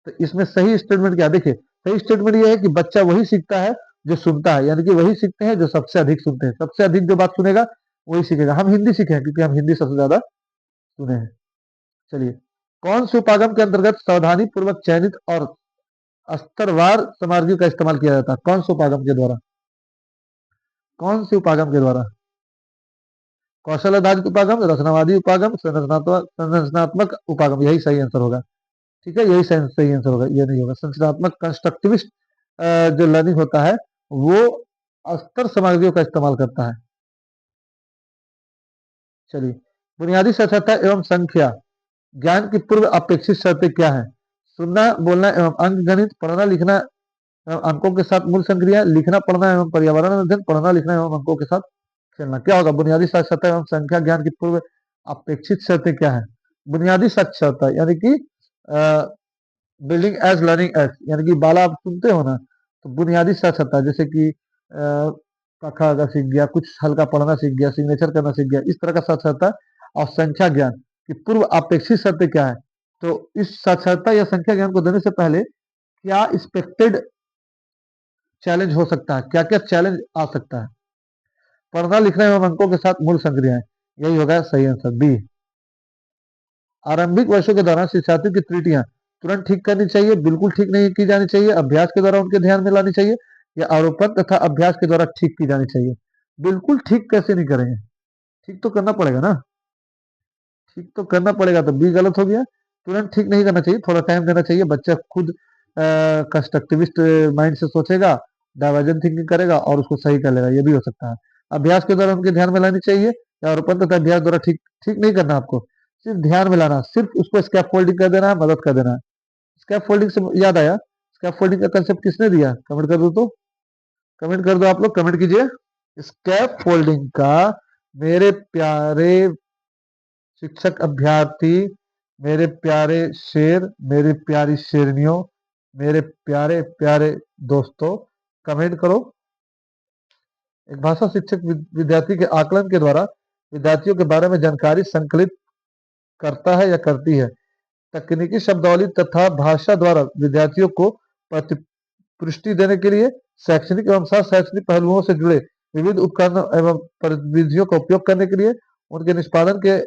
तो इसमें सही स्टेटमेंट क्या? देखिए, सही स्टेटमेंट ये है कि बच्चा वही सीखता है जो सुनता है, यानी कि वही सीखते हैं जो सबसे अधिक सुनते हैं। सबसे अधिक जो बात सुनेगा वही सीखेगा। हम हिंदी सीखे हैं क्योंकि हम हिंदी सबसे ज्यादा सुने हैं। चलिए, कौन से उपागम के अंतर्गत सावधानी पूर्वक चयनित और स्तरवार सामग्रियों का इस्तेमाल किया जाता है? कौन से उपागम के द्वारा? कौन से उपागम के द्वारा? कौशल आधारित उपागम, रचनावादी उपागम, संरचनात्मक उपागम, यही सही आंसर होगा। ठीक है, यही सही आंसर होगा, ये नहीं होगा। संरचनात्मक कंस्ट्रक्टिविस्ट जो लर्निंग होता है वो अस्तर सामग्रियों का इस्तेमाल करता है। चलिए, बुनियादी साक्षरता एवं संख्या ज्ञान की पूर्व अपेक्षित शर्तें क्या है? सुनना, बोलना एवं अंक गणित, पढ़ना लिखना एवं अंकों के साथ मूल संक्रिया, लिखना पढ़ना एवं पर्यावरण अध्ययन, पढ़ना लिखना एवं अंकों के साथ खेलना। क्या होगा? बुनियादी साक्षरता एवं संख्या ज्ञान की पूर्व अपेक्षित शर्तें क्या है? बुनियादी साक्षरता यानी कि बिल्डिंग एज लर्निंग एज, यानी कि बाला आप सुनते हो ना, तो बुनियादी साक्षरता जैसे कि क ख ग सीख गया, कुछ हल्का पढ़ना सीख गया, सिग्नेचर करना सीख गया, इस तरह का साक्षरता। और संख्या ज्ञान की पूर्व अपेक्षित शर्तें क्या है? तो इस साक्षरता या संख्या ज्ञान को देने से पहले क्या एक्सपेक्टेड चैलेंज हो सकता है, क्या क्या चैलेंज आ सकता है? पढ़ना लिखना एवं अंकों के साथ मूल संक्रियाएं, यही होगा सही आंसर बी। आरंभिक वर्षों के दौरान शिक्षार्थियों की त्रुटियां तुरंत ठीक करनी चाहिए, बिल्कुल ठीक नहीं की जानी चाहिए, अभ्यास के द्वारा उनके ध्यान में लानी चाहिए, या आरोपण तथा अभ्यास के द्वारा ठीक की जानी चाहिए। बिल्कुल ठीक कैसे नहीं करेंगे? ठीक तो करना पड़ेगा ना, ठीक तो करना पड़ेगा, तो बी गलत हो गया। तुरंत ठीक नहीं करना चाहिए, थोड़ा टाइम देना चाहिए, बच्चा खुद कंस्ट्रक्टिविस्ट माइंड से सोचेगा, डाइवर्जेंट थिंकिंग करेगा और उसको सही कर लेगा, ये भी हो सकता है। अभ्यास के द्वारा उनके ध्यान में लानी चाहिए, या आरोपण तथा अभ्यास द्वारा ठीक ठीक नहीं करना आपको, सिर्फ ध्यान में लाना, सिर्फ उसको स्कैप फोल्डिंग कर देना है, मदद कर देना है। स्कैप फोल्डिंग से याद आया, स्कैप फोल्डिंग का कंसेप्ट किसने दिया? कमेंट कर दो, तो कमेंट कर दो, आप लोग कमेंट कीजिए। स्कैप फोल्डिंग का मेरे प्यारे शिक्षक अभ्यर्थी, मेरे प्यारे शेर, मेरी प्यारी शेरनियों, मेरे प्यारे प्यारे दोस्तों, कमेंट करो। एक भाषा शिक्षक विद्यार्थी के आकलन के द्वारा विद्यार्थियों के बारे में जानकारी संकलित करता है या करती है। तकनीकी शब्दावली तथा भाषा द्वारा विद्यार्थियों को प्रतिपुष्टि देने के लिए शैक्षणिक एवं शैक्षणिक पहलुओं से जुड़े विविध उपकरणों एवं परिविधियों का उपयोग करने के लिए, उनके निष्पादन के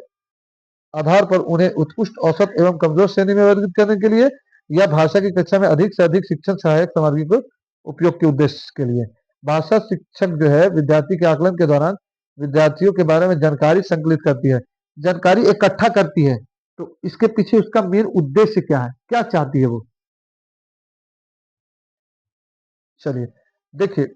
आधार पर उन्हें उत्कृष्ट, औसत एवं कमजोर श्रेणी में वर्गीकृत करने के लिए, या भाषा की कक्षा में अधिक से अधिक शिक्षण सहायक सामग्री को उपयोग के उद्देश्य के लिए। भाषा शिक्षक जो है विद्यार्थी के आकलन के दौरान विद्यार्थियों के बारे में जानकारी संकलित करती है, जानकारी इकट्ठा करती है। तो इसके पीछे उसका मेन उद्देश्य क्या है, क्या चाहती है वो? चलिए देखिए,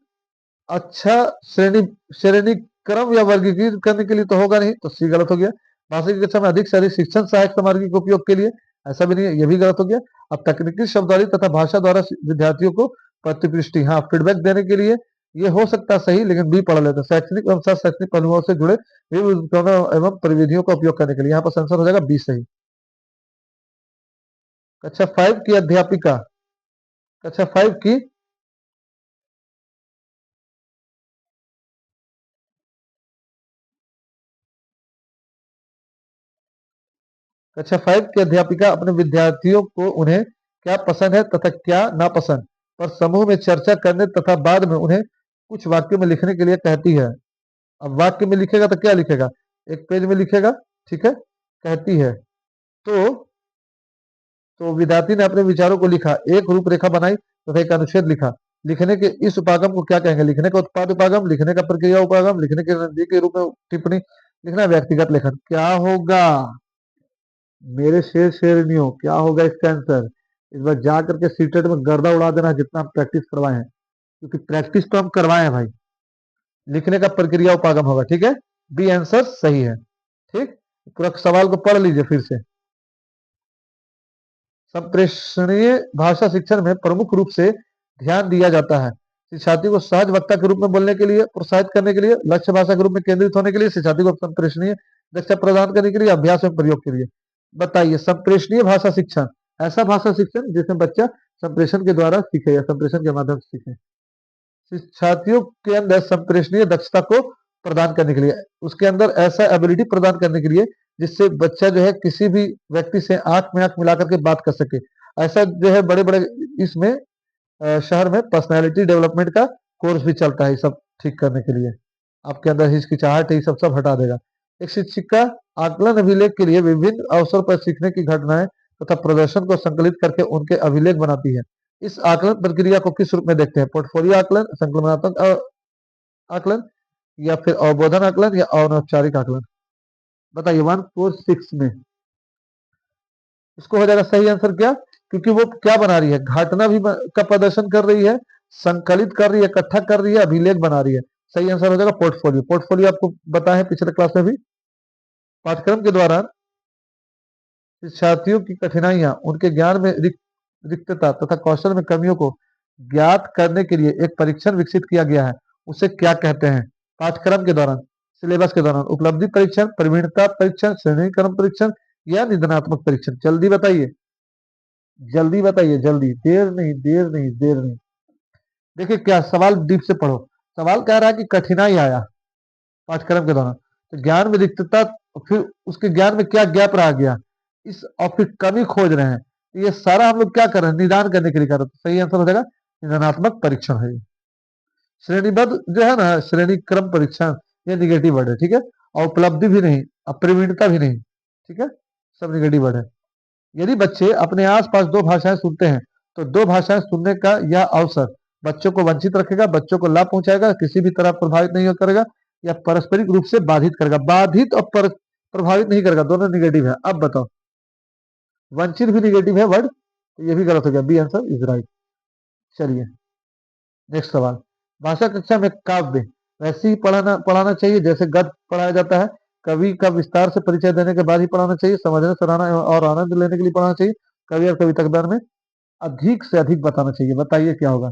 अच्छा श्रेणी श्रेणी क्रम या वर्गीकृत करने के लिए तो होगा नहीं, तो सी गलत हो गया। भाषा की कक्षा में अधिक से अधिक शिक्षण सहायक सामग्री के उपयोग के लिए, ऐसा भी नहीं है, ये भी गलत हो गया। अब तकनीकी शब्दावली तथा भाषा द्वारा विद्यार्थियों को प्रतिपुष्टि, हाँ फीडबैक देने के लिए, ये हो सकता है सही, लेकिन बी पढ़ लेते हैं। शैक्षणिक एवं शैक्षणिक पहलुओं से जुड़े विभिन्न उपकरणों एवं परिविधियों का उपयोग करने के लिए, यहाँ पर आंसर हो जाएगा बी सही। कक्षा 5 की अध्यापिका, कक्षा 5 की कक्षा 5 की अध्यापिका अपने विद्यार्थियों को उन्हें क्या पसंद है तथा क्या नापसंद पर समूह में चर्चा करने तथा बाद में उन्हें कुछ वाक्यों में लिखने के लिए कहती है। अब वाक्य में लिखेगा तो क्या लिखेगा? एक पेज में लिखेगा, ठीक है, कहती है। तो विद्यार्थी ने अपने विचारों को लिखा, एक रूपरेखा बनाई तथा एक अनुच्छेद लिखा। लिखने के इस उपागम को क्या कहेंगे? लिखने का उत्पाद उपागम, लिखने का प्रक्रिया उपागम, लिखने के नजदीक के रूप में टिप्पणी लिखना, व्यक्तिगत लेखन। क्या होगा मेरे शेर शेरनियों, क्या होगा इसका आंसर? इस बार जा करके सीटेट में गर्दा उड़ा देना जितना हम प्रैक्टिस करवाए हैं, क्योंकि प्रैक्टिस तो हम करवाए हैं भाई। लिखने का प्रक्रिया उपागम होगा, ठीक है, बी आंसर सही है। ठीक, पूरा सवाल को पढ़ लीजिए फिर से। संप्रेषणीय भाषा शिक्षण में प्रमुख रूप से ध्यान दिया जाता है शिक्षार्थी को सहज वक्ता के रूप में बोलने के लिए प्रोत्साहित करने के लिए, लक्ष्य भाषा के रूप में केंद्रित होने के लिए, शिक्षार्थी को संप्रेषणीय दक्षता प्रदान करने के लिए, अभ्यास में प्रयोग के लिए। बताइए, संप्रेषणीय भाषा शिक्षण ऐसा भाषा शिक्षण जिसमें बच्चा संप्रेषण के द्वारा सीखे या संप्रेषण के माध्यम से सीखे। शिक्षार्थियों के अंदर संप्रेषणीय दक्षता को प्रदान करने के लिए, उसके अंदर ऐसा एबिलिटी प्रदान करने के लिए जिससे बच्चा जो है किसी भी व्यक्ति से आंख में आंख मिलाकर के बात कर सके। ऐसा जो है बड़े बड़े इसमें शहर में पर्सनालिटी डेवलपमेंट का कोर्स भी चलता है, सब ठीक करने के लिए। आपके अंदर हिचकिचाहट है, सब सब हटा देगा। एक शिक्षिका आकलन अभिलेख के लिए विभिन्न अवसर पर सीखने की घटनाएं तथा प्रदर्शन को संकलित करके उनके अभिलेख बनाती है। इस आकलन प्रक्रिया को किस रूप में देखते हैं? पोर्टफोलियो आकलन, संकलनात्मक आकलन या फिर अवबोधन आकलन या अनौपचारिक आकलन? बताइए 146 में इसको हो जाएगा सही आंसर क्या? क्योंकि वो क्या बना रही है, घटना भी का प्रदर्शन कर रही है, संकलित कर रही है, इकट्ठा कर रही है, अभिलेख बना रही है। सही आंसर हो जाएगा पोर्टफोलियो। पोर्टफोलियो आपको बताया है पिछले क्लास में भी। पाठ्यक्रम के दौरान शिक्षार्थियों की कठिनाइयां, उनके ज्ञान में रिक्तता तथा कौशल में कमियों को ज्ञात करने के लिए एक परीक्षण विकसित किया गया है। उसे क्या कहते हैं? पाठ्यक्रम के दौरान, सिलेबस के दौरान उपलब्धि परीक्षण, प्रवीणता परीक्षण, श्रेणीक्रम परीक्षण या निदानात्मक परीक्षण? जल्दी बताइए, जल्दी बताइए, जल्दी, देर नहीं, देर नहीं, देर नहीं। देखिए क्या सवाल डीप से पढ़ो। सवाल कह रहा है कि कठिनाई आया पाठ्यक्रम के दौरान, तो ज्ञान में रिक्तता, फिर उसके ज्ञान में क्या गैप रह गया, इस और फिर कमी खोज रहे हैं। तो ये सारा हम लोग क्या कर रहे हैं, निदान करने के लिए कर रहे हैं। तो सही आंसर हो जाएगा निदानात्मक परीक्षण है। श्रेणीबद्ध जो है ना, श्रेणी क्रम परीक्षण, ये निगेटिव वर्ड है, ठीक है। और उपलब्धि भी नहीं, अप्रवीणता भी नहीं, ठीक है, सब निगेटिव वर्ड है। यदि बच्चे अपने आसपास दो भाषाएं सुनते हैं तो दो भाषाएं सुनने का यह अवसर बच्चों को वंचित रखेगा, बच्चों को लाभ पहुंचाएगा, किसी भी तरह प्रभावित नहीं करेगा, या पारस्परिक रूप से बाधित करेगा? बाधित और प्रभावित नहीं करेगा, दोनों निगेटिव है। अब बताओ, वंचित भी निगेटिव है वर्ड, तो ये भी गलत हो गया। B answer is right. चलिए नेक्स्ट सवाल। भाषा कक्षा में काव्य वैसे ही पढ़ाना चाहिए जैसे गद्य पढ़ाया जाता है? कवि का विस्तार से परिचय देने के बाद ही पढ़ाना चाहिए? समझने, सराहना और आनंद लेने के लिए पढ़ाना चाहिए? कवि और कविता के बारे में अधिक से अधिक बताना चाहिए? बताइए क्या होगा?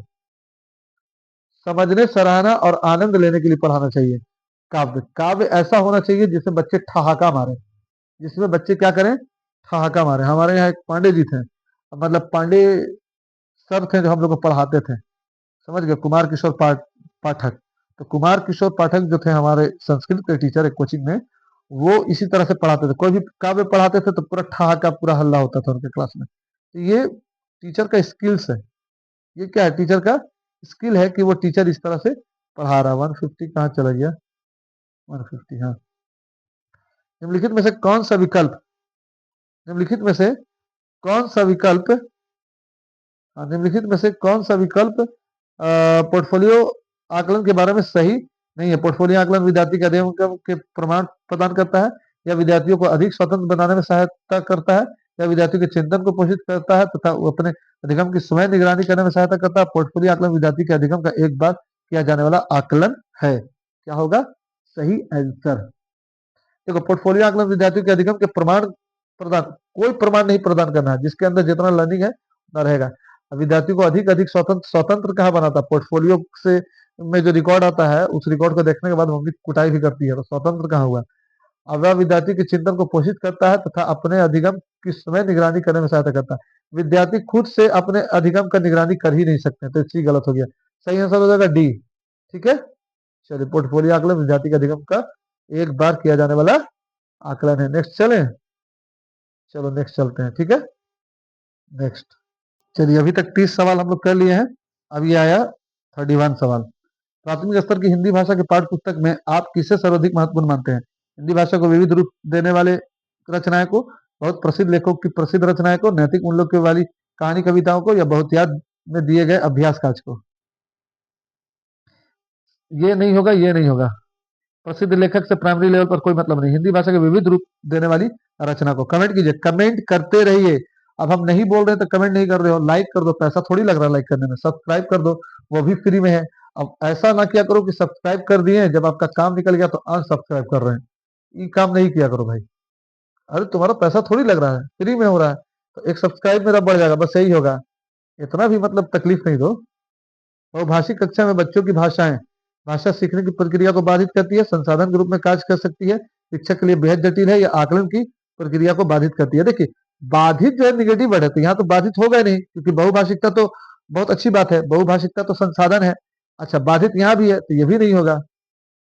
समझने, सराहना और आनंद लेने के लिए पढ़ाना चाहिए। काव्य, काव्य ऐसा होना चाहिए जिसमें बच्चे ठहाका मारे, जिसमें बच्चे क्या करें, ठहाका मारे। हमारे यहाँ एक पांडे जी थे, मतलब पांडे सर थे जो हम लोग को पढ़ाते थे, समझ गए, कुमार किशोर पाठक। तो कुमार किशोर पाठक जो थे हमारे संस्कृत के टीचर एक कोचिंग में, वो इसी तरह से पढ़ाते थे। कोई भी काव्य पढ़ाते थे तो पूरा ठहाका, पूरा हल्ला होता था उनके क्लास में। तो ये टीचर का स्किल्स है। ये क्या है, टीचर का स्किल है कि वो टीचर इस तरह से पढ़ा रहा है। 150 कहाँ चला गया? 150, हाँ। निम्नलिखित में से कौन सा विकल्प, निम्नलिखित में से कौन सा विकल्प, निम्नलिखित में से कौन सा विकल्प पोर्टफोलियो आकलन के बारे में सही नहीं है? पोर्टफोलियो आकलन विद्यार्थी के अध्ययन के प्रमाण प्रदान करता है, या विद्यार्थियों को अधिक स्वतंत्र बनाने में सहायता करता है, या विद्यार्थियों के चिंतन को पोषित करता है तथा वो अपने अधिगम की स्वयं निगरानी करने में सहायता करता है? पोर्टफोलियो आकलन विद्यार्थी के अधिगम का एक बार किया जाने वाला आकलन है। क्या होगा सही आंसर? देखो, पोर्टफोलियो आकलन विद्यार्थियों के अधिगम के प्रमाण प्रदान, कोई प्रमाण नहीं प्रदान करना है, जिसके अंदर जितना लर्निंग है उतना रहेगा। विद्यार्थियों को अधिक अधिक स्वतंत्र, स्वतंत्र कहाँ बनाता है? पोर्टफोलियो से में जो रिकॉर्ड आता है उस रिकॉर्ड को देखने के बाद मम्मी कुटाई भी करती है, तो स्वतंत्र कहाँ हुआ? अब वह विद्यार्थी के चिंतन को पोषित करता है तथा अपने अधिगम की स्वयं निगरानी करने में सहायता करता है। विद्यार्थी खुद से अपने अधिगम का निगरानी कर ही नहीं सकते, तो इसलिए गलत हो गया। सही आंसर हो जाएगा डी, ठीक है। चलिए, पोर्टफोलियो आकलन विद्यार्थी के अधिगम का एक बार किया जाने वाला आकलन है। नेक्स्ट चले, चलो नेक्स्ट चलते हैं, ठीक है। नेक्स्ट, चलिए अभी तक 30 सवाल हम लोग कर लिए हैं। अब ये आया 31 सवाल। प्राथमिक स्तर की हिंदी भाषा के पाठ्य पुस्तक में आप किसे सर्वाधिक महत्वपूर्ण मानते हैं? हिंदी भाषा को विविध रूप देने वाले रचनाएं को, बहुत प्रसिद्ध लेखकों की प्रसिद्ध रचनाएं को, नैतिक मूल्यों के वाली कहानी कविताओं को, या बहुत याद में दिए गए अभ्यास काज को? ये नहीं होगा, ये नहीं होगा। प्रसिद्ध लेखक से प्राइमरी लेवल पर कोई मतलब नहीं। हिंदी भाषा के विविध रूप देने वाली रचना को। कमेंट कीजिए, कमेंट करते रहिए। अब हम नहीं बोल रहे तो कमेंट नहीं कर रहे हो, लाइक कर दो, पैसा थोड़ी लग रहा है लाइक करने में। सब्सक्राइब कर दो, वो भी फ्री में है। अब ऐसा ना किया करो कि सब्सक्राइब कर दिए, जब आपका काम निकल गया तो अनसब्सक्राइब कर रहे हैं। ये काम नहीं किया करो भाई। अरे तुम्हारा पैसा थोड़ी लग रहा है, फ्री में हो रहा है, तो एक सब्सक्राइब मेरा बढ़ जाएगा, बस यही होगा। इतना भी मतलब तकलीफ नहीं दो। बहुभाषी कक्षा में बच्चों की भाषाएं भाषा सीखने की प्रक्रिया को बाधित करती है, संसाधन के रूप में कार्य कर सकती है, शिक्षक के लिए बेहद जटिल है, या आकलन की प्रक्रिया को बाधित करती है? देखिए, बाधित जो है निगेटिव वर्ड है, तो यहाँ तो बाधित होगा ही नहीं, क्योंकि बहुभाषिकता तो बहुत अच्छी बात है, बहुभाषिकता तो संसाधन है। अच्छा, बाधित यहाँ भी है तो ये भी नहीं होगा।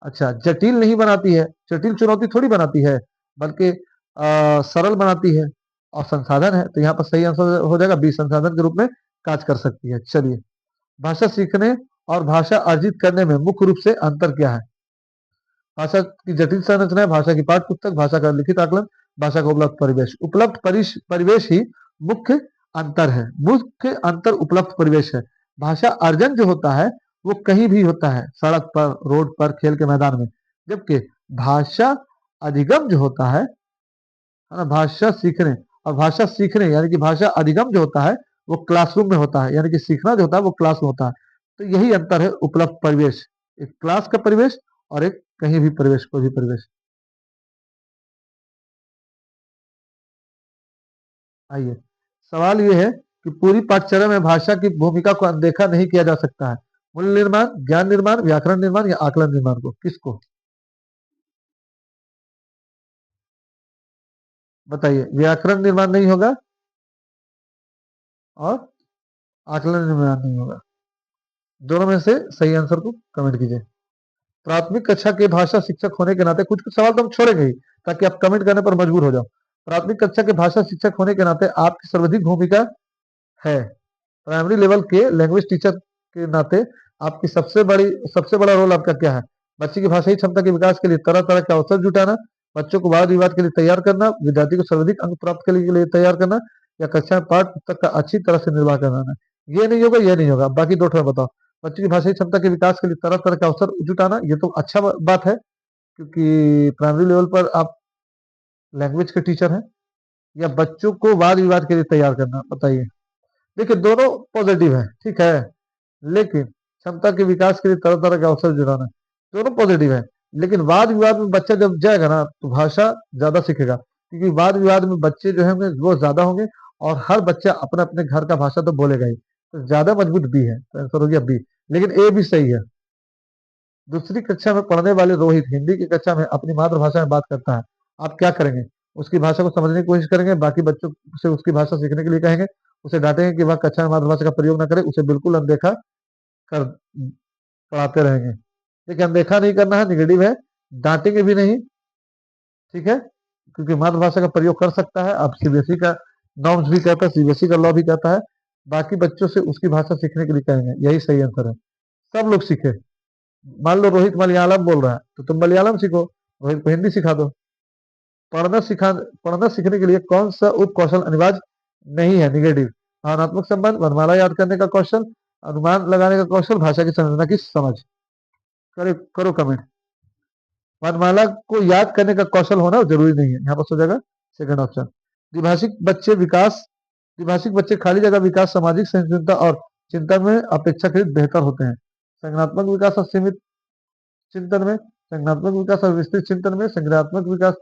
अच्छा, जटिल नहीं बनाती है, जटिल चुनौती थोड़ी बनाती है, बल्कि सरल बनाती है, और संसाधन है, तो यहाँ पर सही आंसर हो जाएगा बी, संसाधन के रूप में कार्य कर सकती है। चलिए, भाषा सीखने और भाषा अर्जित करने में मुख्य रूप से अंतर क्या है? भाषा की जटिल संरचना है, भाषा की पाठ्य पुस्तक, भाषा का लिखित आकलन, भाषा का उपलब्ध परिवेश। उपलब्ध परिवेश ही मुख्य अंतर है, मुख्य अंतर उपलब्ध परिवेश है। भाषा अर्जन जो होता है वो कहीं भी होता है, सड़क पर, रोड पर, खेल के मैदान में। जबकि भाषा अधिगम जो होता है ना, भाषा सीखने और भाषा सीखने यानी कि भाषा अधिगम जो होता है वो क्लासरूम में होता है, यानी कि सीखना जो होता है वो क्लास में होता है। तो यही अंतर है उपलब्ध परिवेश, एक क्लास का परिवेश और एक कहीं भी परिवेश, कोई भी परिवेश। आइए, सवाल ये है कि पूरी पाठ्यचर्या में भाषा की भूमिका को अनदेखा नहीं किया जा सकता है। मूल्य निर्माण, ज्ञान निर्माण, व्याकरण निर्माण या आकलन निर्माण को, किसको? बताइए, व्याकरण निर्माण नहीं होगा और आकलन निर्माण नहीं होगा। दोनों में से सही आंसर को कमेंट कीजिए। प्राथमिक कक्षा के भाषा शिक्षक होने के नाते कुछ कुछ सवाल तो हम छोड़ेंगे ही, ताकि आप कमेंट करने पर मजबूर हो जाओ। प्राथमिक कक्षा के भाषा शिक्षक होने के नाते आपकी सर्वाधिक भूमिका है। प्राइमरी लेवल के लैंग्वेज टीचर के नाते आपकी सबसे बड़ा रोल आपका क्या है? बच्चे की भाषाई क्षमता के विकास के लिए तरह तरह के अवसर जुटाना, बच्चों को वाद विवाद के लिए तैयार करना, विद्यार्थी को सर्वाधिक अंक प्राप्त के लिए तैयार करना, या कक्षा में पाठ पुस्तक का अच्छी तरह से निर्वाह कराना। ये नहीं होगा, ये नहीं होगा, बाकी दो ठो बताओ। बच्चों की भाषाई क्षमता के विकास के लिए तरह तरह के अवसर जुटाना, ये तो अच्छा बात है, क्योंकि प्राइमरी लेवल पर आप लैंग्वेज के टीचर हैं। या बच्चों को वाद विवाद के लिए तैयार करना, बताइए। देखिए, दोनों पॉजिटिव है, ठीक है, लेकिन क्षमता के विकास के लिए तरह तरह के अवसर जुटाना, दोनों पॉजिटिव है। लेकिन वाद विवाद में बच्चा जब जाएगा ना तो भाषा ज्यादा सीखेगा, क्योंकि वाद विवाद में बच्चे जो है वो ज्यादा होंगे, और हर बच्चा अपने अपने घर का भाषा तो बोलेगा ही, तो ज्यादा मजबूत बी है, तो आंसर हो गया बी। लेकिन ए भी सही है। दूसरी कक्षा में पढ़ने वाले रोहित हिंदी की कक्षा में अपनी मातृभाषा में बात करता है, आप क्या करेंगे? उसकी भाषा को समझने की कोशिश करेंगे, बाकी बच्चों से उसकी भाषा सीखने के लिए कहेंगे, उसे डांटेंगे कि वह कक्षा में मातृभाषा का प्रयोग न करे, उसे बिल्कुल अनदेखा कर पढ़ाते रहेंगे। देखिए, अनदेखा नहीं करना है, निगेटिव है, डांटेंगे भी नहीं, ठीक है, क्योंकि मातृभाषा का प्रयोग कर सकता है। अब सीबीएसई का नॉर्म्स भी कहता है, सीबीएसई का लॉ भी कहता है, बाकी बच्चों से उसकी भाषा सीखने के लिए कहेंगे, यही सही आंसर है। सब लोग सीखे। मान लो रोहित मलयालम बोल रहा है तो तुम मलयालम सीखो, रोहित को हिंदी सिखा दो। पढ़ना सीखने के लिए कौन सा उप कौशल अनिवार्य नहीं है? निगेटिव, भावनात्मक संबंध, वर्णमाला याद करने का कौशल, अनुमान लगाने का कौशल, भाषा की संरचना की समझ। करो करो कमेंट। वर्णमाला को याद करने का कौशल होना जरूरी नहीं है, यहाँ पर हो जाएगा सेकंड ऑप्शन। द्विभाषिक बच्चे विकास द्विभाषिक बच्चे खाली जगह विकास, सामाजिक सहिष्णुता और चिंतन में अपेक्षाकृत बेहतर होते हैं। संज्ञानात्मक विकास और सीमित चिंतन में, संज्ञानात्मक विकास और विस्तृत चिंतन में, संज्ञानात्मक विकास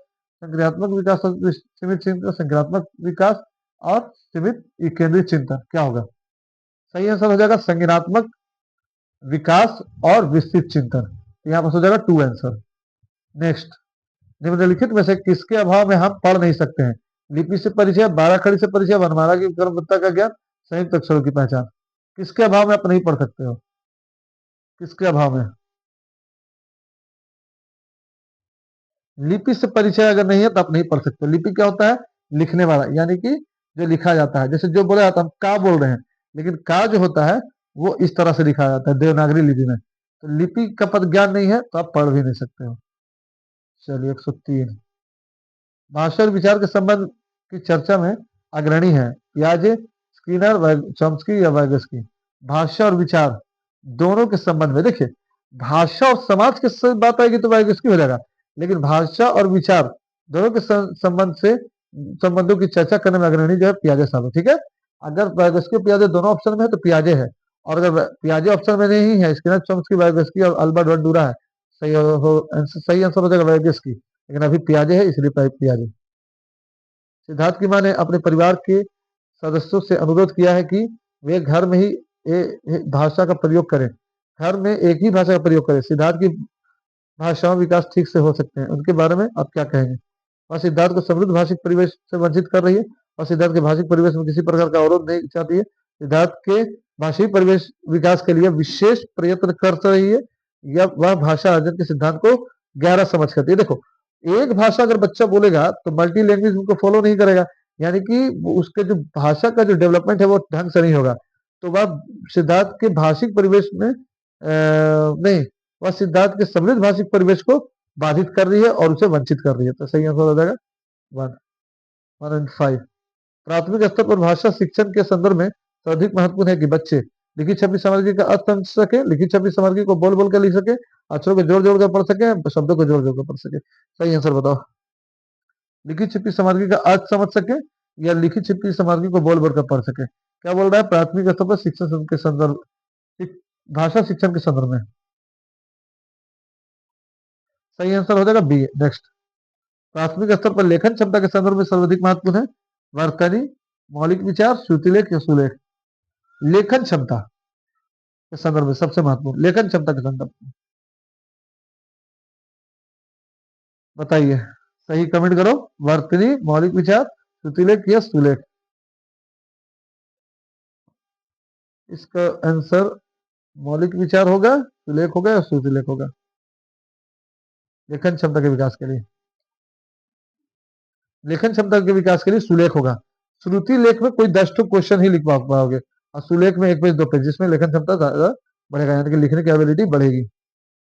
और सीमित चिंतन, संज्ञानात्मक विकास और सीमित केंद्रित चिंतन, क्या होगा? सही आंसर हो जाएगा संज्ञानात्मक विकास और विस्तृत चिंतन। तो यहाँ पर हो जाएगा टू आंसर। नेक्स्ट, निम्नलिखित में से किसके अभाव में हम पढ़ नहीं सकते हैं? लिपि से परिचय, बारह खड़ी से परिचय, वर्णमाला की क्रमबद्धता का ज्ञान, संयुक्त अक्षरों की पहचान। किसके अभाव में आप नहीं पढ़ सकते हो? किसके अभाव में? लिपि से परिचय अगर नहीं है तो आप नहीं पढ़ सकते। लिपि क्या होता है? लिखने वाला, यानी कि जो लिखा जाता है। जैसे जो बोला जाता है, हम का बोल रहे हैं, लेकिन का जो होता है वो इस तरह से लिखा जाता है देवनागरी लिपि में। तो लिपि का पद ज्ञान नहीं है तो आप पढ़ भी नहीं सकते हो। चलिए, 103, भाषा और विचार के संबंध की चर्चा में अग्रणी है पियाजे, स्किनर, चॉम्स्की या वाइगस्की। भाषा और विचार दोनों के संबंध में, देखिए, भाषा और समाज के साथ बात आएगी तो वाइगस्की हो जाएगा, लेकिन भाषा और विचार दोनों के संबंधों की चर्चा करने में अग्रणी जो है पियाजे साहब है, ठीक है। अगर वाइगस्की और पियाजे दोनों ऑप्शन में है तो पियाजे है, और अगर पियाजे ऑप्शन में नहीं है, स्किनर, चॉम्स्की, वाइगस्की और अल्बर्ट बंडूरा है, सही आंसर हो जाएगा वाइगस्की, लेकिन अभी पियाजे है इसलिए पियाजे। सिद्धार्थ की मां ने अपने परिवार के सदस्यों से अनुरोध किया है कि वे घर में ही भाषा का प्रयोग करें, घर में एक ही भाषा का प्रयोग करें। सिद्धार्थ की भाषाओं विकास ठीक से हो सकते हैं, उनके बारे में आप क्या कहेंगे? और सिद्धार्थ को समृद्ध भाषिक परिवेश से वंचित कर रही है, और सिद्धार्थ के भाषिक परिवेश में किसी प्रकार का अवरोध नहीं चाहती है। सिद्धार्थ के भाषी परिवेश विकास के लिए विशेष प्रयत्न कर रही है, या वह भाषा अर्जन के सिद्धांत को गहरा समझ करती है। देखो, एक भाषा अगर बच्चा बोलेगा तो मल्टी लैंग्वेज उनको फॉलो नहीं करेगा, यानी कि उसके जो भाषा का जो डेवलपमेंट है वो ढंग से नहीं होगा। तो वह सिद्धार्थ के भाषिक परिवेश में नहीं, वह सिद्धार्थ के समृद्ध भाषिक परिवेश को बाधित कर रही है और उसे वंचित कर रही है। तो सही आंसर हो जाएगा 1 1 एंड 5। प्राथमिक स्तर पर भाषा शिक्षण के संदर्भ में सर्वाधिक महत्वपूर्ण है कि बच्चे लिखित छवि सामग्री का अर्थ समझ सके, लिखित छवि सामग्री को बोल बोल कर लिख सके, अक्षरों को जोड़ जोड़ कर पढ़ सके, शब्दों को जोड़ जोड़ कर पढ़ सके। सही आंसर बताओ। लिखित छवि सामग्री का अर्थ समझ सके या लिखित छवि सामग्री को बोल बोल कर पढ़ सके। क्या बोल रहा है? प्राथमिक स्तर पर शिक्षण के संदर्भ, भाषा शिक्षण के संदर्भ में। सही आंसर हो जाएगा बी। नेक्स्ट, प्राथमिक स्तर पर लेखन क्षमता के संदर्भ में सर्वाधिक महत्वपूर्ण है वर्तनी, मौलिक विचार, श्रुतिलेख या सुलेख। लेखन क्षमता के संदर्भ में सबसे महत्वपूर्ण, लेखन क्षमता के संदर्भ में बताइए। सही कमेंट करो। वर्तनी, मौलिक विचार, श्रुतिलेख या सुलेख। इसका आंसर मौलिक विचार होगा, सुलेख होगा या श्रुतिलेख होगा। लेखन क्षमता के विकास के लिए, लेखन क्षमता के विकास के लिए सुलेख होगा। श्रुति लेख में कोई 10 क्वेश्चन ही लिख पाओगे और सुलेख में 1 पेज 2 पेज, जिसमें लेखन क्षमता ज्यादा बढ़ेगा, यानी कि लिखने की एबिलिटी बढ़ेगी।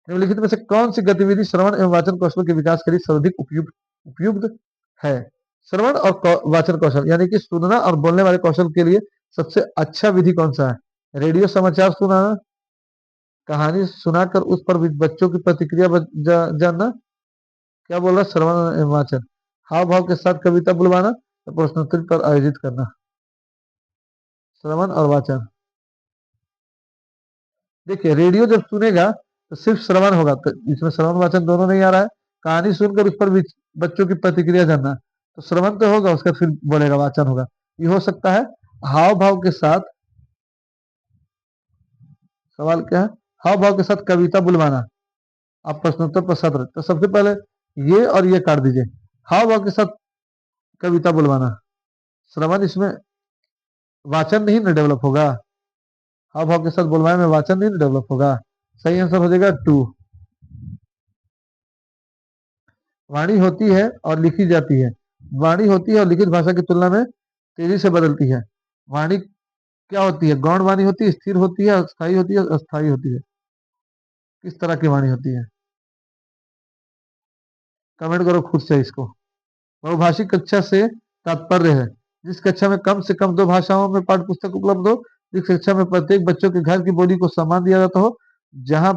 निम्नलिखित में से कौन सी गतिविधि श्रवण एवं वाचन कौशल के विकास के लिए सर्वाधिक उपयुक्त उपयुक्त है? श्रवण और वाचन कौशल यानी कि सुनना और बोलने वाले कौशल के लिए सबसे अच्छा विधि कौन सा है? रेडियो समाचार सुनाना, कहानी सुनाकर उस पर बच्चों की प्रतिक्रिया जानना, क्या बोल रहा है? श्रवण एवं वाचन, हाव भाव के साथ कविता बुलवाना या प्रश्नोत्तरी पर आयोजित करना। श्रवण और वाचन। देखिए, रेडियो जब सुनेगा तो सिर्फ श्रवण होगा, तो इसमें श्रवण वाचन दोनों नहीं आ रहा है। कहानी सुनकर उस पर बच्चों की प्रतिक्रिया जानना, तो श्रवण तो होगा, उसका फिर बोलेगा वाचन होगा। ये हो सकता है। हाव भाव के साथ, सवाल क्या है? हाव भाव के साथ कविता बुलवाना, आप प्रश्नोत्तर पर सत्र, तो सबसे पहले ये और ये काट दीजिए। हाव भाव के साथ कविता बुलवाना, श्रवण इसमें, वाचन नहीं ना डेवलप होगा। हाव भाव के साथ बुलवाने में वाचन नहीं डेवलप होगा। सही आंसर हो जाएगा 2। वाणी होती है और लिखी जाती है। वाणी होती है और लिखित भाषा की तुलना में तेजी से बदलती है। वाणी क्या होती है? गौण वाणी होती है, स्थिर होती है, स्थायी होती है, अस्थायी होती है। किस तरह की वाणी होती है? कमेंट करो खुद से इसको। बहुभाषिक कक्षा से तात्पर्य है जिस कक्षा में कम से कम 2 भाषाओं में पाठ्य पुस्तक उपलब्ध हो, जिस कक्षा में प्रत्येक बच्चों के घर की बोली को सम्मान दिया जाता हो, जहां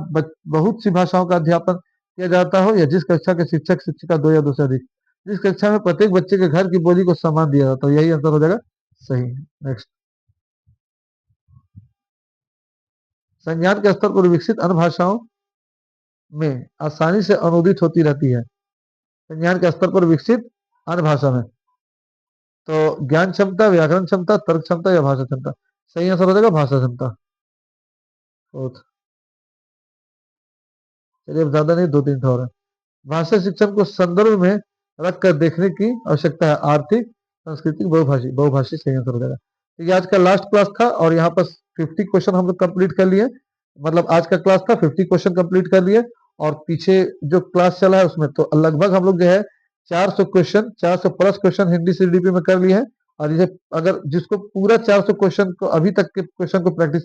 बहुत सी भाषाओं का अध्यापन किया जाता हो, या जिस कक्षा के शिक्षक शिक्षिका 2 या 2 से अधिक। जिस कक्षा में प्रत्येक बच्चे के घर की बोली को सम्मान दिया जाता हो, यही आंसर हो जाएगा सही। नेक्स्ट, संज्ञान के स्तर पर विकसित अन्य भाषाओं में आसानी से अनुदित होती रहती है। संज्ञान के स्तर पर विकसित अन्य भाषा में, तो ज्ञान क्षमता, व्याकरण क्षमता, तर्क क्षमता या भाषा क्षमता। सही आंसर हो जाएगा भाषा क्षमता। फोर्थ। चलिए, अब ज्यादा नहीं, 2-3 और है। भाषा शिक्षण को संदर्भ में रखकर देखने की आवश्यकता है। आर्थिक, सांस्कृतिक, बहुभाषी। बहुभाषी सही आंसर हो जाएगा। तो ये आज का लास्ट क्लास था और यहाँ पर 50 क्वेश्चन हम लोग कंप्लीट कर लिए। मतलब आज का क्लास था, 50 क्वेश्चन कंप्लीट कर लिए, और पीछे जो क्लास चला है उसमें तो लगभग हम लोग जो है 400 question, 400 plus question Hindi CDP में कर लिए हैं। और इसे अगर जिसको पूरा 400 क्वेश्चन को अभी तक के क्वेश्चन को प्रैक्टिस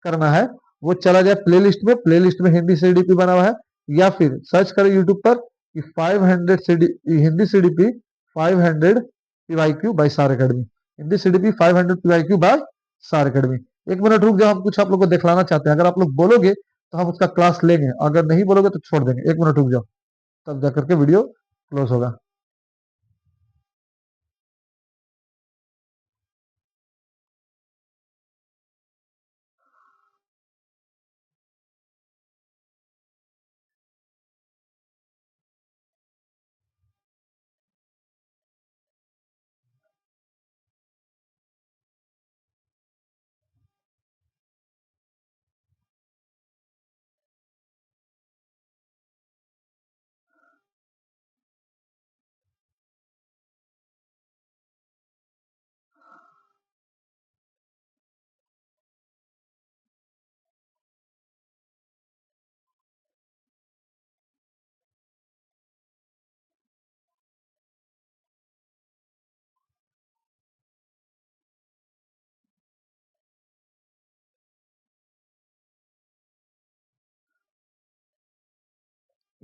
करना है, वो चला जाए प्लेलिस्ट में। प्लेलिस्ट में हिंदी सीडीपी बना हुआ है, या फिर सर्च करें यूट्यूब पर कि 500 Hindi CDP 500 PYQ by Saar Academy. Hindi CDP 500 PYQ by Saar Academy. 1 minute रुक जाओ, हम कुछ आप लोग को दिखलाना चाहते हैं। अगर आप लोग बोलोगे तो हम उसका क्लास लेंगे, अगर नहीं बोलोगे तो छोड़ देंगे। 1 मिनट रुक जाओ, तब जाकर के वीडियो क्लोज होगा।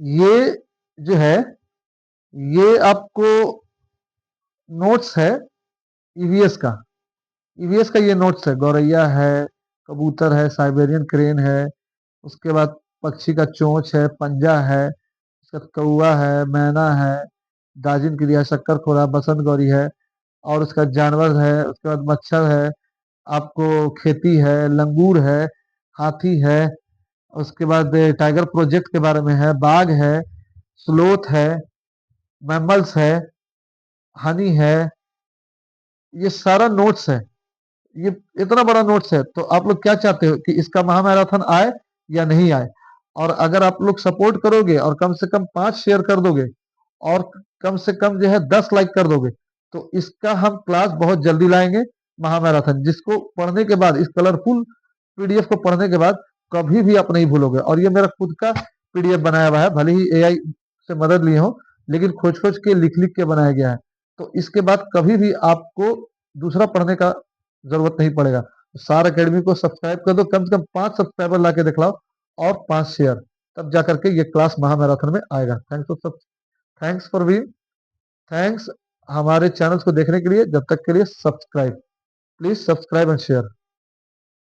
ये जो है, ये आपको नोट्स है ईवीएस का। ईवीएस का ये नोट्स है, गौरैया है, कबूतर है, साइबेरियन क्रेन है, उसके बाद पक्षी का चोंच है, पंजा है, उसका कौवा है, मैना है, दाजिन क्रिया, शक्कर खोरा, बसंत गौरी है, और उसका जानवर है, उसके बाद मच्छर है, आपको खेती है, लंगूर है, हाथी है, उसके बाद टाइगर प्रोजेक्ट के बारे में है, बाघ है, स्लोथ है, मैमल्स है, हनी है। ये सारा नोट्स है। ये इतना बड़ा नोट्स है, तो आप लोग क्या चाहते हो कि इसका महामैराथन आए या नहीं आए? और अगर आप लोग सपोर्ट करोगे और कम से कम 5 शेयर कर दोगे और कम से कम जो है 10 लाइक कर दोगे, तो इसका हम क्लास बहुत जल्दी लाएंगे, महामैराथन, जिसको पढ़ने के बाद, इस कलरफुल पीडीएफ को पढ़ने के बाद कभी भी आप नहीं भूलोगे। और ये मेरा खुद का पीडीएफ बनाया हुआ है, भले ही एआई से मदद लिए हो, लेकिन खोज खोज के लिख लिख के बनाया गया है। तो इसके बाद कभी भी आपको दूसरा पढ़ने का जरूरत नहीं पड़ेगा। सार अकेडमी को सब्सक्राइब कर दो, कम से कम 5 सब्सक्राइबर ला के दिखलाओ और 5 शेयर, तब जाकर के ये क्लास महामैराथन में आएगा। थैंक्स फॉर वी थैंक्स हमारे चैनल्स को देखने के लिए। जब तक के लिए subscribe, please subscribe and share.